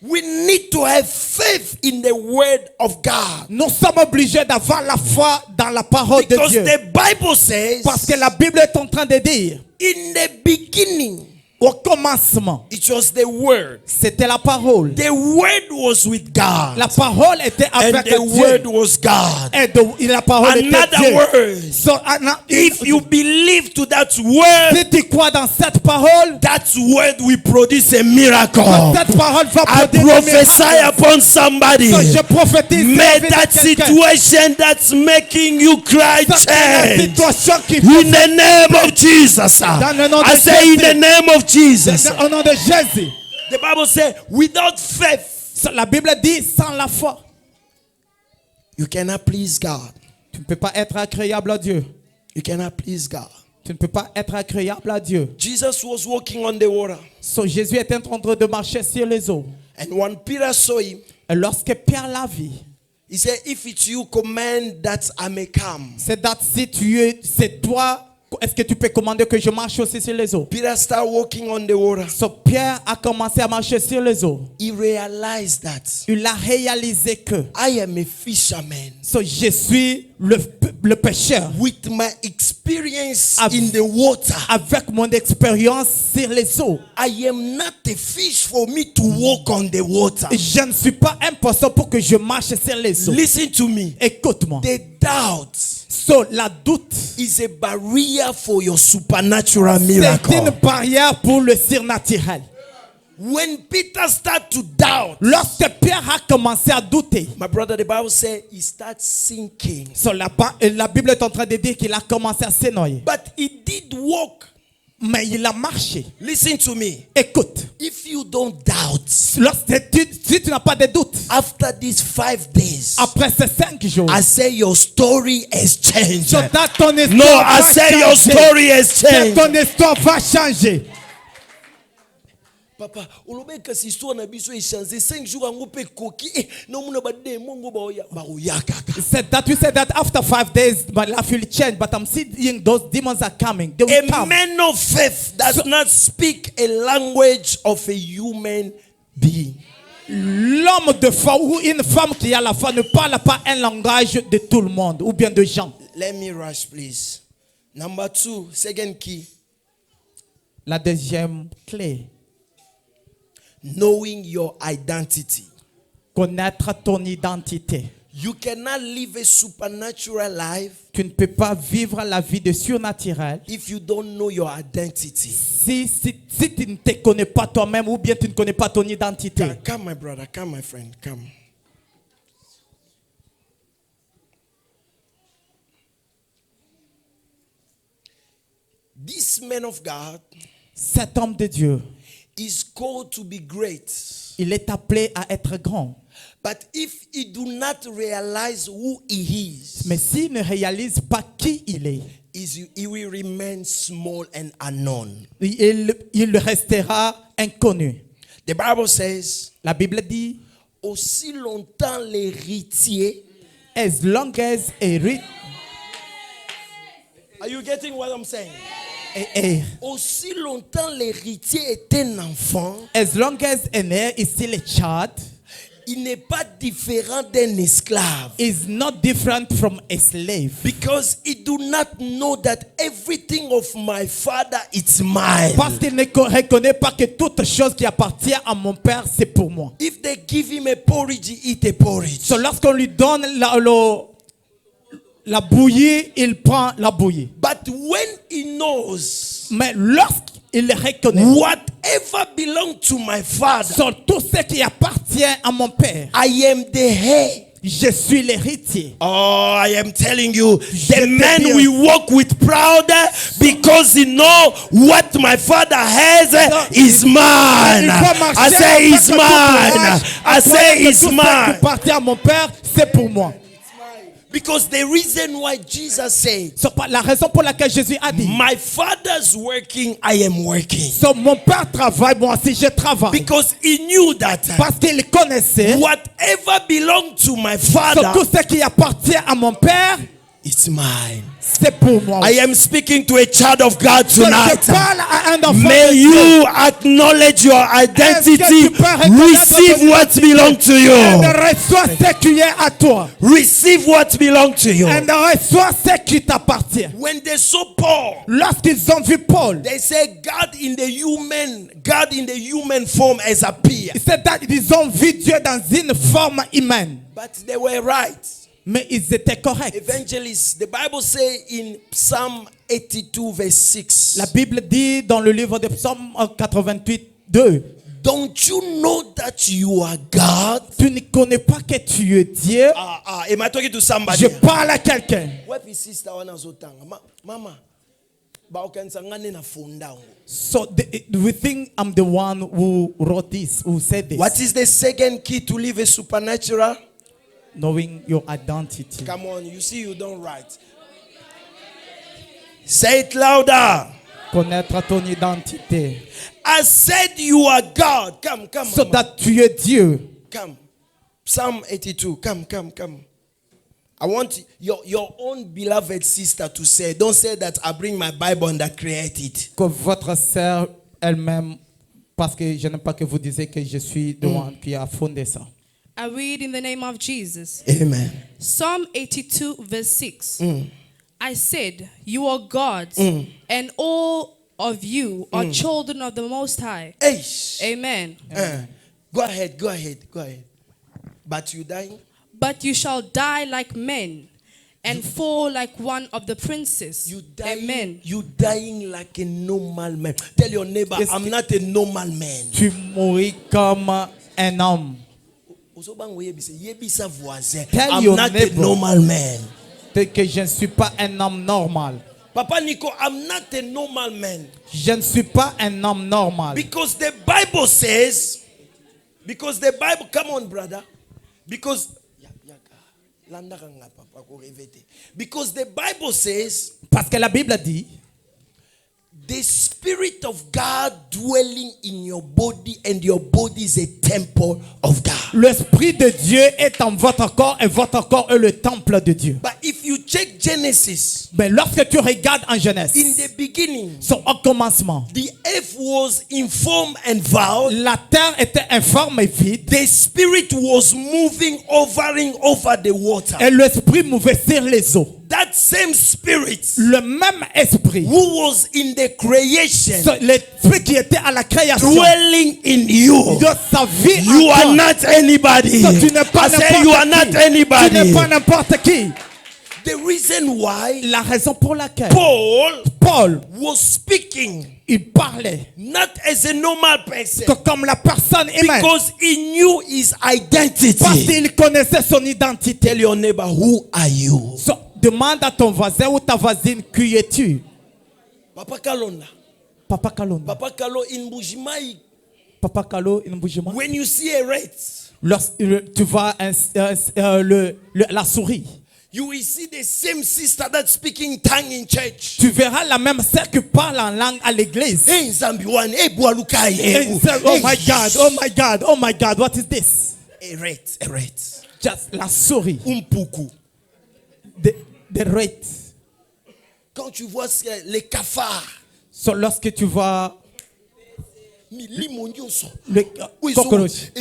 We need to have faith in the word of God. Nous sommes obligés d'avoir la foi dans la parole de Because Dieu. the Bible says, Parce que la Bible est en train de dire, in the beginning, au commencement, it was the word. c'était la parole. The word was with God. La parole était And avec the Dieu. word was God. Et la parole était Another Dieu. word. So, If you believe to that word, si tu crois dans cette parole, that word will produce a miracle. cette parole va I produire un prophesy miracle. upon somebody. So, je prophétise May la vie de that quelqu'un. situation that's making you cry Ça, c'est la change. situation qui In the name of Jesus. Dans le nom I de say in Jésus. the name of Jesus. au nom de Jésus. The Bible says without faith So, la Bible dit sans la foi, you cannot please God. tu ne peux pas être agréable à Dieu. You cannot please God. Tu ne peux pas être agréable à Dieu. Jesus was walking on the water, So, Jésus était en train de marcher sur les eaux. and when Peter saw him, Et lorsque Pierre l'a vu, he said, if it's you, command that I may come. c'est c'est toi, est-ce que tu peux commander que je marche aussi sur les eaux? Peter started walking on the water. So, Pierre a commencé à marcher sur les eaux. He realized that Il a réalisé que I am a fisherman. so, je suis le pêcheur. With my experience Av- in the water, Avec mon expérience sur les eaux, I am not a fish for me to walk on the water. je ne suis pas un poisson pour que je marche sur les eaux. Listen to me. Écoute-moi. The doubt So, la doute, is a barrier for your supernatural c'est miracle. une barrière pour le surnaturel. When Peter started to doubt, Lorsque Pierre a commencé à douter, my brother, the Bible says he started sinking. so la Bible est en train de dire qu'il a commencé à s'énoyer. But he did walk. Mais il a marché. Listen to me. Écoute, If you don't doubt, si tu n'as pas de doute, after these 5 days, après ces 5 jours, I say your story has changed. so that ton histoire No, I va say your changer. story has Que changed. ton histoire va changer. Papa, olobeka si histoire na biso e changer 5 jours ango pe koki no muna ba de mongo ba oya kaka. Said that we said that after 5 days my life will change, but I'm seeing those demons are coming. They will A come. man of faith does not speak a language of a human being. L'homme de foi ou une femme qui a la foi ne parle pas un langage de tout le monde ou bien de gens. Let me rush, please. Number 2, second key. La deuxième clé, Knowing your identity. connaître ton identité. You cannot live a supernatural life Tu ne peux pas vivre la vie de surnaturel if you don't know your identity. si tu ne te connais pas toi-même ou bien tu ne connais pas ton identité. Come, my brother. Come, my friend. Come. This man of God Cet homme de Dieu, is called to be great. il est appelé à être grand. But if he do not realize who he is, Mais s'il ne réalise pas qui il est, he will remain small and unknown. il restera inconnu. The Bible says, La Bible dit, aussi longtemps l'héritier. as long as Are you getting what I'm saying? Aussi longtemps l'héritier est un enfant, as long as an heir is still a child, il n'est pas différent d'un esclave. is not different from a slave. Because he do not know that everything of my father is mine. Parce qu'il ne reconnaît pas que toute chose qui appartient à mon père, c'est pour moi. If they give him a porridge, he eat a porridge. So lorsqu'on lui donne la bouillie, il prend la bouillie. But when he knows Mais lorsqu'il reconnaît, whatever belongs to my father, sur tout ce qui appartient à mon père, I am the heir. je suis l'héritier. Oh, I am telling you, Je the te man dis- will walk with pride because he know what my father has is mine. Il faut marcher I say avec it's tout mine. courage, I à say croire que it's tout ce qui mine. appartient à mon père, c'est pour moi. Because the reason why Jesus said, C'est pas la raison pour laquelle Jésus a dit, my father's working, I am working. so, mon père travaille, moi aussi je travaille. Because he knew that Parce qu'il connaissait, whatever belongs to my so, father, tout ce qui appartient à mon père, it's mine. c'est pour moi. I am speaking to a child of God So, tonight. je parle à un enfant May de Dieu. you acknowledge your identity. Est-ce que tu peux reconnaître Receive ton what belongs to Et you. reçois ce qui est à toi. Receive what belongs to you. Et reçois ce qui t'appartient. When they saw Paul, Lorsqu'ils ont vu Paul, they said God in the human form has appeared. ils ont vu Dieu dans une forme humaine. But they were right. Mais ils étaient corrects. Evangelists, the Bible says in Psalm 82 verse 6. La Bible dit dans le livre de Psaume 88, 2, Don't you know that you are God? tu ne connais pas que tu es Dieu. Am I talking to somebody? Je parle à quelqu'un. What is sister wana zotanga? Mama. Ba okansangane na funda. So we think I'm the one who wrote this, who said this. What is the second key to live a supernatural? Knowing your identity. Come on, you see you don't write. Say it louder. Connaître ton identité. I said you are God. Come. So Mama. that tu es Dieu. Come. Psalm 82. Come. I want your own beloved sister to say. Don't say that I bring my Bible and I create it. Que votre sœur elle-même, parce que je n'aime pas que vous disiez que je suis the one qui a fondé ça. I read in the name of Jesus. Amen. Psalm 82 verse 6. I said, you are gods, and all of you are children of the Most High. Hey. Amen. Go ahead. But you dying? But you shall die like men, and fall like one of the princes. Amen. You dying like a normal man. Tell your neighbor, Est-ce I'm que- not a normal man. Tu mourras comme un homme. Tell I'm your not a neighbor. normal man. Que je ne suis pas un homme normal. Papa Nico, I'm not a normal man. Je ne suis pas un homme normal. Because the Bible says, come on, brother. Because the Bible says, Parce que la Bible dit, the Spirit of God dwelling in your body, and your body is a temple of God. l'Esprit de Dieu est en votre corps et votre corps est le temple de Dieu. But if you check Genesis, Mais lorsque tu regardes en Genèse, in the beginning, au commencement, the earth was inform and void. la terre était informe et vide The Spirit was moving, hovering over the water. et l'Esprit mouvait sur les eaux. That same Spirit Le même Esprit, who was in the creation, l'Esprit qui était à la création, dwelling in you. de sa vie You en are toi. not anybody. So, tu n'es pas I say you are not n'importe qui. Tu anybody. n'es pas n'importe qui. The reason why La raison pour laquelle Paul Paul, was speaking il parlait not as a normal person, que comme la personne humaine, because he knew his parce identity. qu'il connaissait son identité. Tell your neighbor, who are you? So, demande à ton voisin ou ta voisine, qui es-tu? Papa Kalonda. Papa Kalonda. Papa Kalo in Bujimai. Papa Kalo, in Bujima. When you see a rat, Lorsque tu vois la souris, you will see the same sister that's speaking tongue in church. tu verras la même sœur qui parle en langue à l'église. Hey, Zambiwan, hey, Bualukai, Et il dit, oh my God, oh my God, oh my God, what is this? A rat, a rat. Just la souris, Umpuku. the rat. Quand tu vois les cafards, So, lorsque tu vois le le cockroach,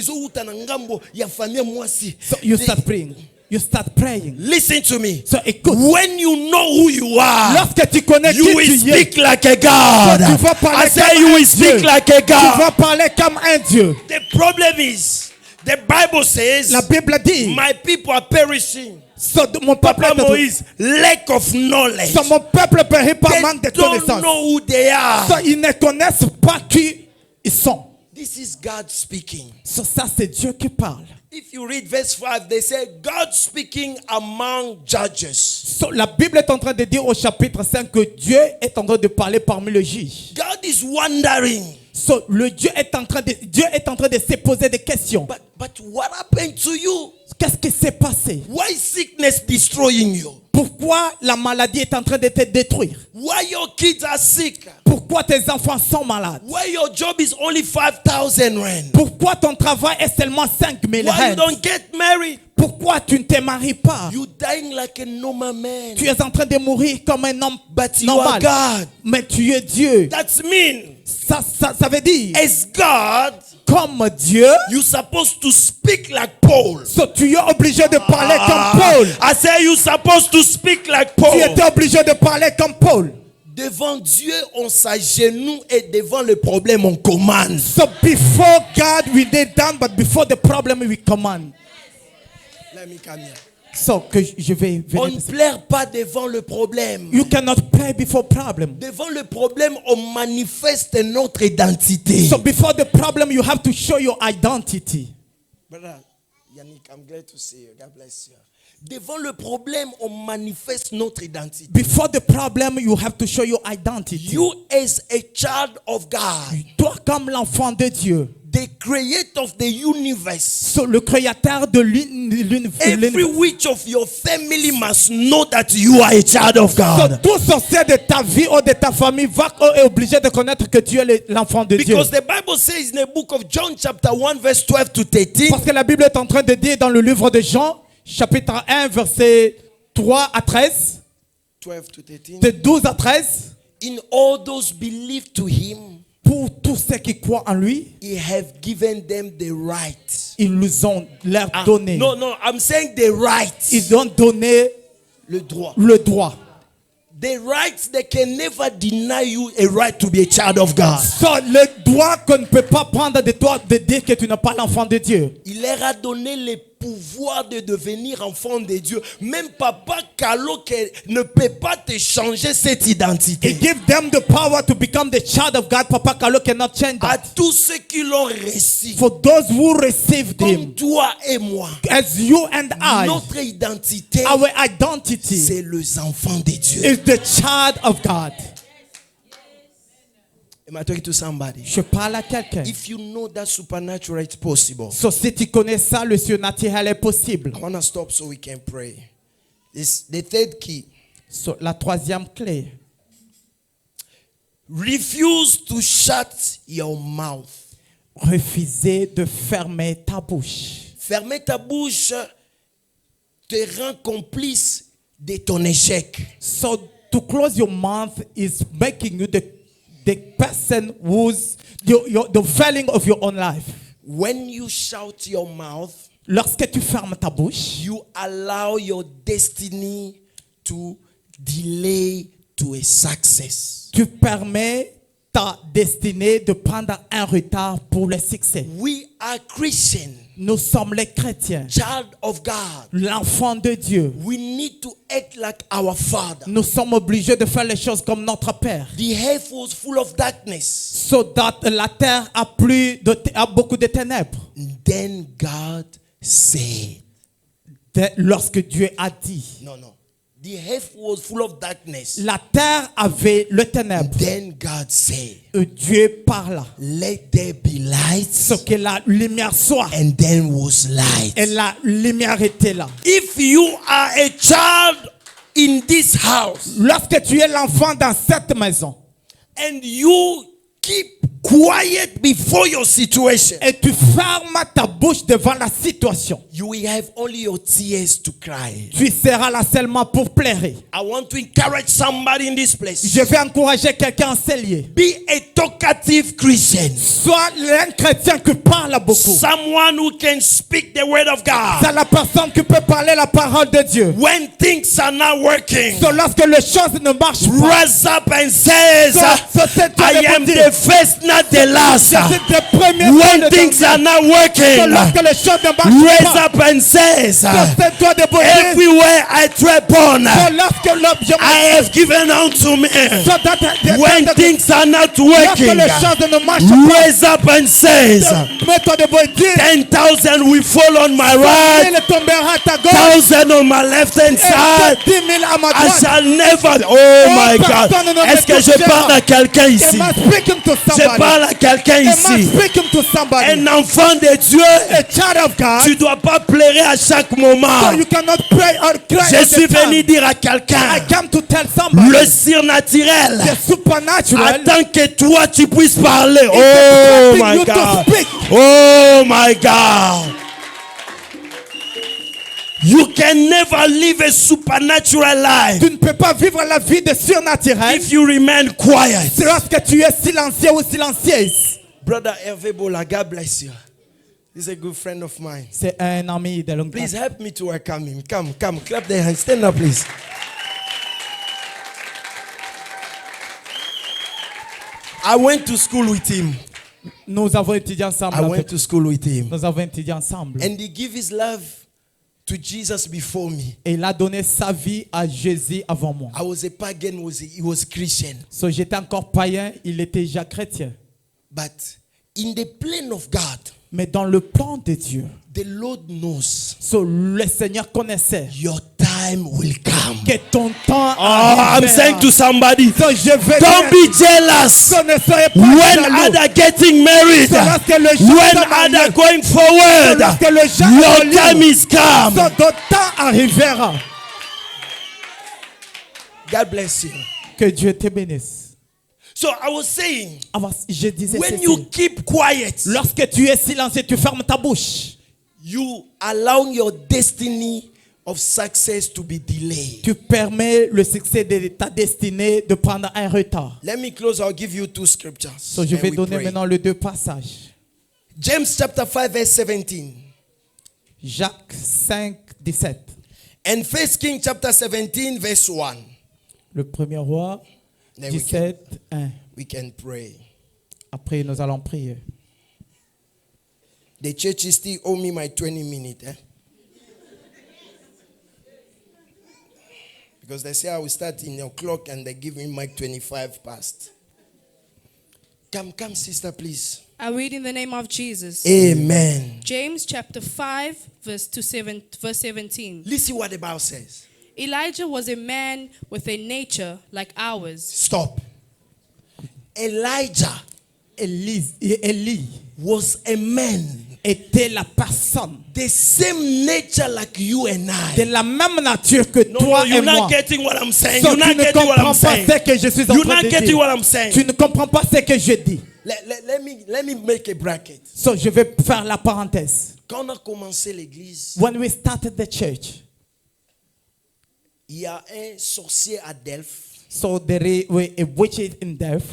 so you start praying. You start praying. Listen to me. So, écoute. When you know who you are, Lorsque tu connais you qui will tu es, speak like a God. tu vas parler I say comme you un will Dieu. speak like a Tu vas God. parler comme un Dieu. The problem is, the Bible says, La Bible dit, my people are perishing. so, mon peuple Papa est Moïse, lack of knowledge. so, mon peuple périt par manque de They don't connaissance. know who they are. So, ils ne connaissent pas qui ils sont. This is God speaking. So, ça, c'est Dieu qui parle. If you read verse 5, they say, God speaking among judges. So, la Bible est en train de dire au chapitre 5 que Dieu est en train de parler parmi les juges. God is wondering, So, Dieu est en train de se poser des questions. but what happened to you? Qu'est-ce qui s'est passé? Why sickness destroying you? Pourquoi la maladie est en train de te détruire? Why your kids are sick? Pourquoi tes enfants sont malades? Why your job is only 5,000 rand? Pourquoi ton travail est seulement 5 000 Why you rands? don't get married? Pourquoi tu ne te maries pas? You dying like a normal man. Tu es en train de mourir comme un homme But you are normal. God. Mais tu es Dieu. That means, Ça veut dire, as God, comme Dieu, you're supposed to speak like Paul. so tu es obligé de parler comme Paul. I say you're supposed to speak like Tu Paul. étais obligé de parler comme Paul. Devant Dieu, on s'agenouille et devant le problème, on commande. So before God we lay down, but before the problem we command. Let me come here. So que je vais On venir. ne pleure pas devant le problème. You cannot pray before problem. Devant le problème, on manifeste notre identité. So before the problem, you have to show your identity. Brother Yannick, I'm glad to see you. God bless you. Devant le problème, on manifeste notre identité. Before the problem, you have to show your identity. You as a child of God, Toi comme l'enfant de Dieu. the creator of the universe. So, le créateur de Every l'univers. which of your family must know that you are a child of So, God. tout sorcier de ta vie ou de ta famille est obligé de connaître que tu es l'enfant de Dieu. Because the Bible says in the book of John chapter 1 verse 12 to 13. Parce que la Bible est en train de dire dans le livre de Jean, chapitre 1, verset 3 à 13, 12 to 13. de 12 à 13, In all those believe to him, pour tous ceux qui croient en lui, he have given them the right. ils nous ont leur donné. No, I'm saying the right. Ils ont donné Le droit. le droit. The rights, they can never deny you a right to be a child of God. So, le droit qu'on ne peut pas prendre de toi de dire que tu n'es pas l'enfant de Dieu. Il leur a donné les pouvoir de devenir enfant de Dieu. Même Papa Carlo ne peut pas te changer cette He identité. gives them the power to become the child of God. Papa Carlo cannot change À that. tous ceux qui l'ont reçu, For those who received comme him, toi et moi, as you and I, notre identité, our identity c'est les enfants de Dieu. is the child of God. Am I talking to somebody? Je parle à quelqu'un. If you know that supernatural, it's possible. So, si tu connais ça, le surnaturel est possible. I want to stop so we can pray. It's the third key. So, la troisième clé, Refuse to shut your mouth. refuser de fermer ta bouche. Fermer ta bouche te rend complice de ton échec. So, to close your mouth is making you the person who's the failing of your own life. When you shout your mouth, Lorsque tu fermes ta bouche, you allow your destiny to delay to a success. tu permets ta destinée de prendre un retard pour le succès. We are Christians, Nous sommes les chrétiens, child of God. l'enfant de Dieu. We need to act like our Father. Nous sommes obligés de faire les choses comme notre Père. The earth was full of darkness. So that la terre a beaucoup de ténèbres. Then God said, Lorsque Dieu a dit, no. The earth was full of darkness. la terre avait le ténèbre. Then God said, Dieu parla. let there be light. Ce que la lumière soit. And then was light. Et la lumière était là. If you are a child in this house Lorsque tu es l'enfant dans cette maison and you keep quiet before your situation, et tu fermes ta bouche devant la situation, you will have only your tears to cry. tu seras là seulement pour pleurer. I want to encourage somebody in this place. Je vais encourager quelqu'un en ces lieux. Be a talkative Christian. Sois un chrétien qui parle beaucoup. Someone who can speak the word of God. C'est la personne qui peut parler la parole de Dieu. When things are not working, So, lorsque les choses ne marchent pas, rise up and says, I am the first, not the last. When things are not working, raise up and says, everywhere I tread upon, I have given unto me. When things are not working, raise up and says, 10,000 will fall on my right, 1,000 on my left hand side. I shall never. Oh my God. Est-ce que je parle à quelqu'un ici? Je parle à quelqu'un ici. Un enfant de Dieu, tu ne dois pas pleurer à chaque moment. Je suis venu dire à quelqu'un, le surnaturel attend que toi tu puisses parler. Oh my God. Oh my God. You can never live a supernatural life Tu ne peux pas vivre la vie de surnaturel if you remain quiet. lorsque tu es silencieux ou silencieuse. Brother Hervé Bola, God bless you. He's a good friend of mine. C'est un ami de longue Please date. help me to welcome him. Come, clap their hands. Stand up, please. I went to school with him. Nous avons étudié ensemble. I went to school with him. Nous avons étudié ensemble. And he gave his love to Jesus before me. Et il a donné sa vie à Jésus avant moi. I was a pagan, he was Christian. So, j'étais encore païen, il était déjà chrétien. But in the plan of God, Mais dans le plan de Dieu, the Lord knows so, le Seigneur connaissait your time will come. que ton temps I'm arrivera. saying to somebody, So, je vais don't dire, be jealous. so, ne soyez pas When jaloux. others getting married, So, lorsque le gens when sont mariés, others going forward, lorsque le gens your sont libres, time is come. so, ton temps arrivera. God bless you. Que Dieu te bénisse. So I was saying, Alors, je disais when ceci. you keep quiet, Lorsque tu es silencieux, tu fermes ta bouche. you allow your destiny of success to be delayed. Tu permets le succès de ta destinée de prendre un retard. Let me close. I'll give you two scriptures. So, je and vais we donner pray. maintenant les deux passages. James chapter 5 verse 17 Jacques 5, 17. and 1 Kings chapter 17 verse 1. Le premier roi, Then we 17, 1. can pray. Après, nous allons prier. The church is still owe me my 20 minutes. Because they say I will start in o'clock and they give me mic 25 past. Come, sister, please. I read in the name of Jesus. Amen. James chapter 5, verse 17. Listen what the Bible says. Elijah was a man with a nature like ours. Stop. Elijah Élie was a man. était la personne The same nature like you and de I. la même nature que toi you're et moi. not getting what I'm saying. So, You're tu not ne getting what I'm comprends pas saying. ce que je suis en You're train not de getting dire. what I'm saying. Tu ne comprends pas ce que je dis. Let me make a bracket. So, je vais faire la parenthèse. Quand on a commencé l'église, When we started the church, il y a un sorcier à Delphes. so there were a witch in death.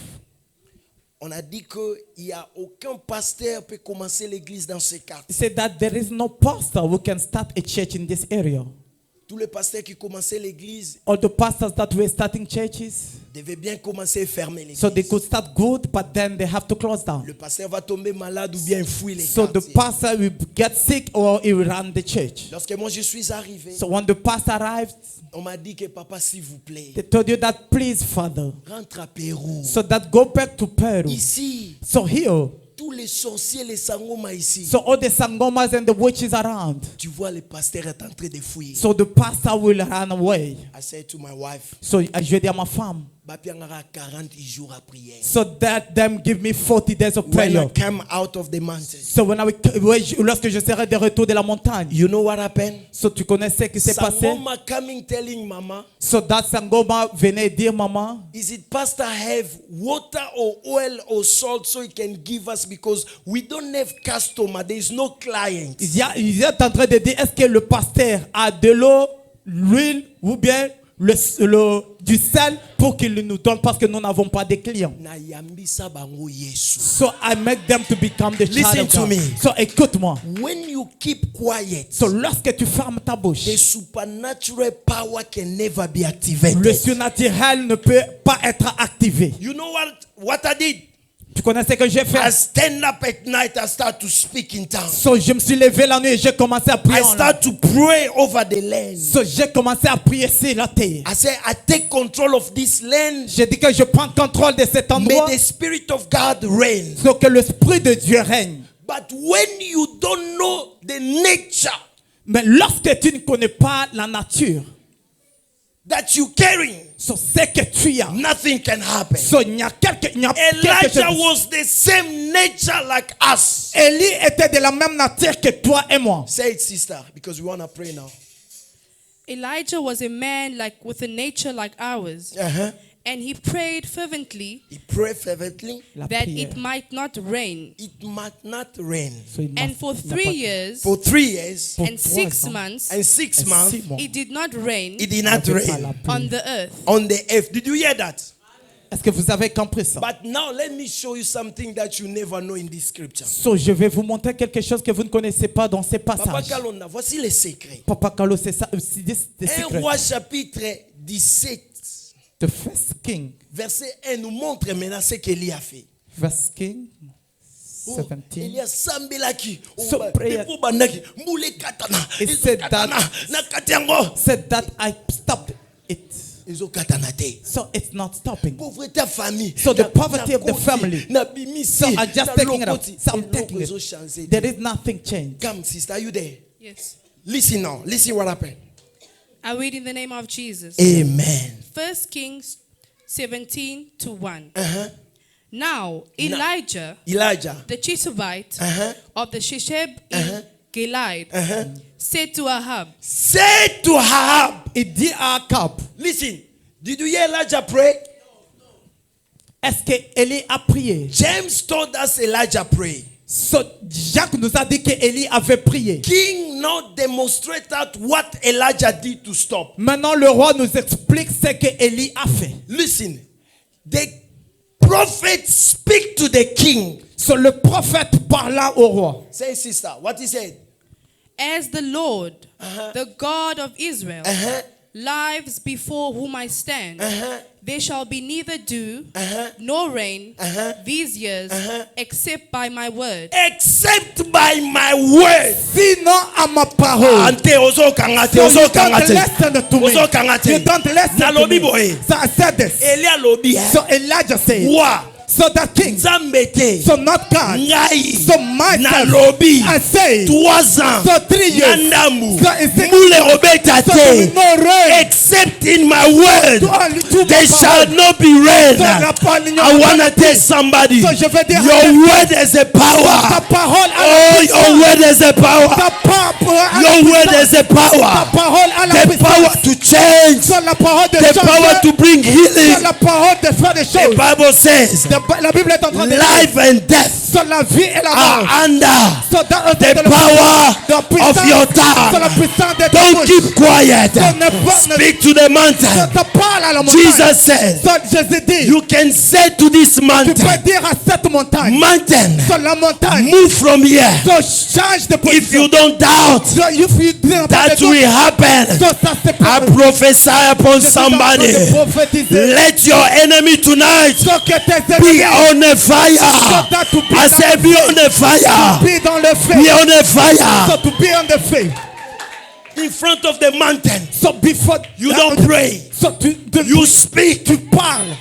On a dit qu'il n'y a aucun pasteur qui peut commencer l'église dans ce He quartier. said that there is no pastor who can start a church in this area. Tous les pasteurs qui commençaient l'église All the pastors that were starting churches, devaient bien commencer à fermer so they l'église. could start good, but then they have to close down. Le pasteur va tomber malade ou bien fuir les So the quartiers. pastor will get sick or he will run the church. Lorsque moi je suis arrivé, So when the pastor arrived, on m'a dit que papa, s'il vous plaît, they told you that please, Father, rentre à Pérou. so that go back to Peru. Ici, So here, tous les sorciers, les sangomas ici, so all the sangomas and the witches around. tu vois le pasteur est en train de fuir. So the pastor will run away. I said to my wife, So je vais dire à ma femme, Bapi angara 40 jours à prière. so that them give me 40 days of When I prayer. came out of the mountain, So lorsque je serai de retour de la montagne, you know what happened? so tu connais ce qui s'est passé? Sangoma coming telling mama, So that sangoma venait dire, maman, is it pastor have water or oil or salt so he can give us because we don't have customer, there is no client. il est en train de dire, est-ce que le pasteur a de l'eau, l'huile ou bien du sel pour qu'il nous donne parce que nous n'avons pas de clients. Na yambisa bango Yesu. So I make them to become the child Listen of to God. me. So écoute-moi. When you keep quiet, So lorsque tu fermes ta bouche, the supernatural power can never be activated. le surnaturel ne peut pas être activé. You know what I did? Tu connais ce que j'ai fait? I stand up at night, I start to speak in tongues. So je me suis levé la nuit et j'ai commencé à prier I en langue. start to pray over the land. So j'ai commencé à prier sur la terre. I say, I take control of this land. J'ai dit que je prends contrôle de cet May endroit. the Spirit of God reign. So que l'esprit de Dieu règne. But when you don't know the nature Mais lorsque tu ne connais pas la nature, that you carrying, so ce que tu as, nothing can happen. so il y a quelque Elijah chose. was the same nature like us. Élie était de la même nature que toi et moi. Say it, sister, because we want to pray now. Elijah was a man with a nature like ours, and he prayed fervently He prayed fervently. La that prière. it might not rain. It might not rain. So, il And m'a- for il n'a 3 pas- years For 3 years and 6 3 ans. months, and 6 months, 6 mois, it did not rain it did not il n'avait pas la rain pluie. on the earth. on the earth. Did you hear that? Est-ce que vous avez compris ça? But now let me show you something that you never know in this scripture. So, je vais vous montrer quelque chose que vous ne connaissez pas dans ces Papa passages. Kalonda, voici les secrets. Papa Carlo, c'est ça, c'est des 1 secrets. roi chapitre 17, The first king, verset 1 nous montre maintenant ce qu'Élie a fait. verse king, Oh, 17. Elia sambelaki. So prayer- People bandaki. Mbule katana. It Ezo said katana. that- Na katiango. Said that I stopped it. Ezo katana te. So it's not stopping. Pauvreté famille. So the Na- poverty na of the koti, family. Na bimisi. So I just na taking it up. lokoti. So I'm Eloko taking ezo it. changer. There is nothing changed. Come, sister, are you there? Yes. Listen now. Listen what happened. I read in the name of Jesus. Amen. 1 Kings 17:1. Uh-huh. Now Elijah, Elijah. the Tishbite Uh-huh. of the Shesheb in Gilead, said to Ahab, Say to Ahab. Il dit à Akab, Listen. Did you hear Elijah pray? est-ce que Élie a prié? James told us Elijah prayed. So, Jacques nous a dit que Élie avait prié. King now demonstrated what Elijah did to stop. Maintenant, le roi nous explique ce que Élie a fait. Listen, the prophet speak to the king. So, le prophète parla au roi. Say, sister, what he said. As the Lord, the God of Israel, lives before whom I stand. There shall be neither dew nor rain these years except by my word. Except by my word. Sinon à ma parole. Ante ozokanga te, So you ozokanga don't te. listen to me. Ozokanga te. You don't listen to Nalobi me. boye. So I said this. Elia lobi. So Elijah said. Wa. So that king. Nzambe te. So not God. Ngai. So myself. Nalobi. I say. 3 ans. So 3 years. Nandambu. So it's Mule obeta so there will te. no rain. Except in my word. To There shall not be rain. So la parole I want to tell somebody. So je vais dire. Your word is a Ta power. parole a Oh, la your puissance. word is a power. Ta parole a la Your word puissance. is a Ta power. parole a la The power puissance. to change. So la parole de The power changer. to bring So healing. la parole de faire des The choses. Bible says La Bible est en train de dire. life and death So la vie et la mort. are under So dans the power of your So la tongue. puissance de ta Don't bouche. keep quiet. So ne pas- Speak to the So mountain. ta parole à la montagne. Jesus said, So Jésus dit. you can say to this Tu peux mountain, dire à cette montagne. mountain, So la montagne. move from here. So change de If position. you don't doubt, So if you don't that will happen. So ça c'est I prophesy upon somebody. Let your enemy tonight So que tes be ennemis on a fire. I said, be on a fire. be dans le feu. Be on a fire. So to be on the feu. In front of the mountain. So before You don't pray. So You speak. tu parles.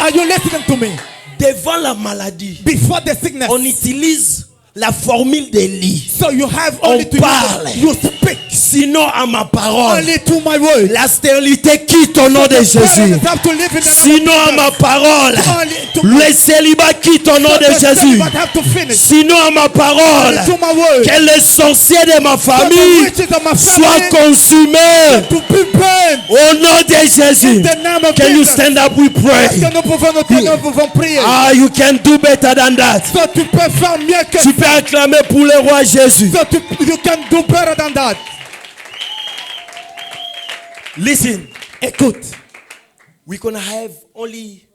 Are you listening to me? Devant la maladie, Before the sickness. on utilise la formule d'Élie. So you have On only to parle. you speak Sinon, à ma parole, only to my word. la stérilité quitte au nom de Jésus. Have to live in the Sinon, à ma parole, only to le célibat quitte au nom de Jésus. But have to finish. Sinon, à ma parole, To my word. que les sorciers de ma So the famille riches of my soient family consumés to be burned. au nom de Jésus. In the name of Can you Jesus. stand up? We Est-ce pray. que nous pouvons nous tenir, nous pouvons prier. Ah, you can do better than that. So tu peux faire mieux que Tu peux acclamer pour le roi Jésus. So you can do better than that. Listen, Écoute, we're gonna have only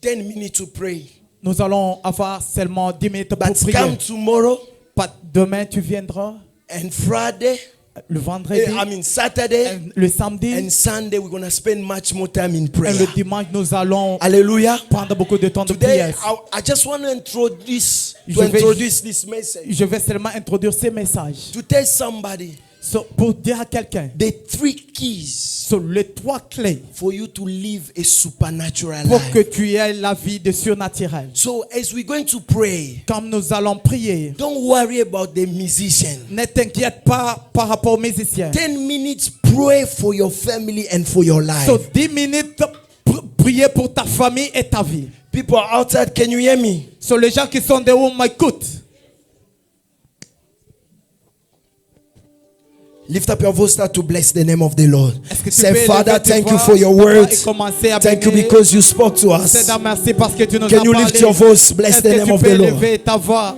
10 minutes to pray. nous allons avoir seulement 10 minutes pour But prier. come tomorrow Pas demain tu viendras, and Friday, le vendredi, Saturday le samedi and Sunday, we're gonna spend much more time in et prayer. le dimanche nous allons Hallelujah. prendre beaucoup de temps de Today, prière. I just want to introduce this message Je vais seulement introduire ces messages. to tell somebody So, pour dire à quelqu'un, the 3 keys sur les 3 clés for you to live a supernatural pour que life. tu aies la vie de surnaturel. So, as we're going to pray, Comme nous allons prier, don't worry about the musician. ne t'inquiète pas par rapport aux musiciens. 10 minutes, pray for your family and for your life. So 10 minutes, prier pour ta famille et ta vie. People outside, can you hear me? So les gens qui sont dehors m'écoutent. Lift up your voice, start to bless the name of the Lord. Est-ce que tu Say, peux Father, lever tes thank you voix, for your papa, words. et commencer à Thank you bénir. because you spoke to us. Seigneur, merci parce que tu nous Can as you parlé. lift your voice? Bless Est-ce the que name tu of peux the Lord. lever ta voix?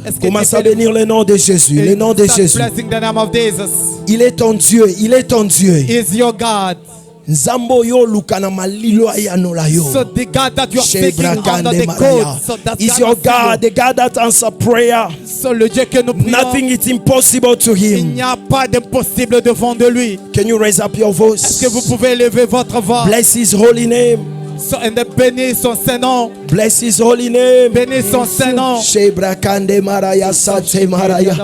Est-ce que Commence tu à peux bénir le nom de Jésus. Le nom de Start Jésus. blessing the name of Jesus. Il est ton Dieu. Il est ton Dieu. Is your God. Nzambo yo lukana malilo ayanola yo. So the God that you are Shebra speaking under kande the maraya. code. So that's Is your God, the God that answers prayer. So le Dieu que nous prions. Nothing is impossible to Il him. n'y a pas d'impossible devant de lui. Can you raise up your Est-ce voice? que vous pouvez lever votre voix? Bless his holy name. So, and bénis son Saint-Nom. Bless his holy name. Bénis son Saint-Nom. Shebra kande maraya sate maraya.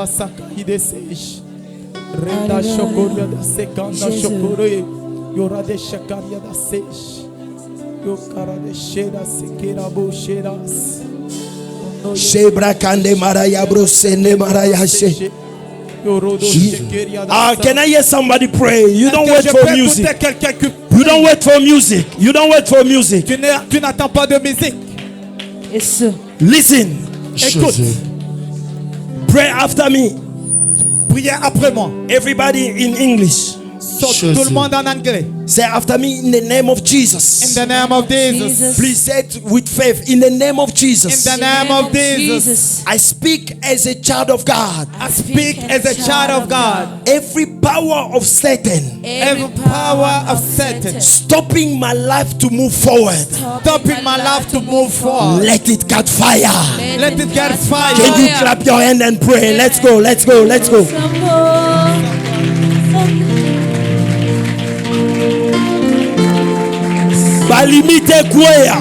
Renda shokoria da sekanda shokore. Yora de shakaria da sesh. Yokara de sheda sekera bo shedas. Shebra kande maraya bro sende maraya she. Can I hear somebody pray? You don't wait for music. You don't wait for music. You don't wait for music. Tu n'attends pas de musique. Listen. Écoute. Pray after me. Priez après moi. Everybody in English. So, tout le monde en anglais. Say after me in the name of In Jesus. the name of Jesus. Please say it with faith. In the name of In Jesus. the name of Jesus. I speak as a child of God. I speak as a child of God. Every power of Satan Every power of Satan stopping my life to move forward, stopping my life to move forward. let it catch fire. Let it get fire. Can you clap your hand and pray? Let's go, let's go, let's go. balimite kwea,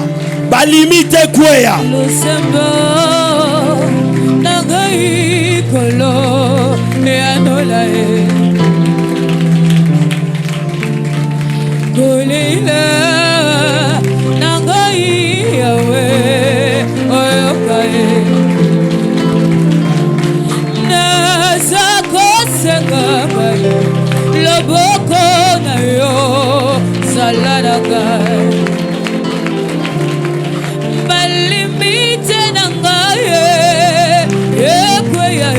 balimite kwea. Lusembo nangai kolo anolae kolila nangai yawe oyokae nazako sengabai loboko na yo saladakai balimite nangaye ekweya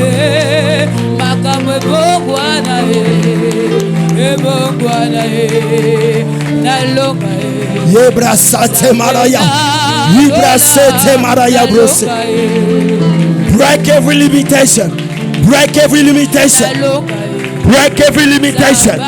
makamwe bongwana ebongwana nalonga Yebrasate maraya. Yebrasate maraya brose. Break every limitation. Break every limitation. Break every limitation.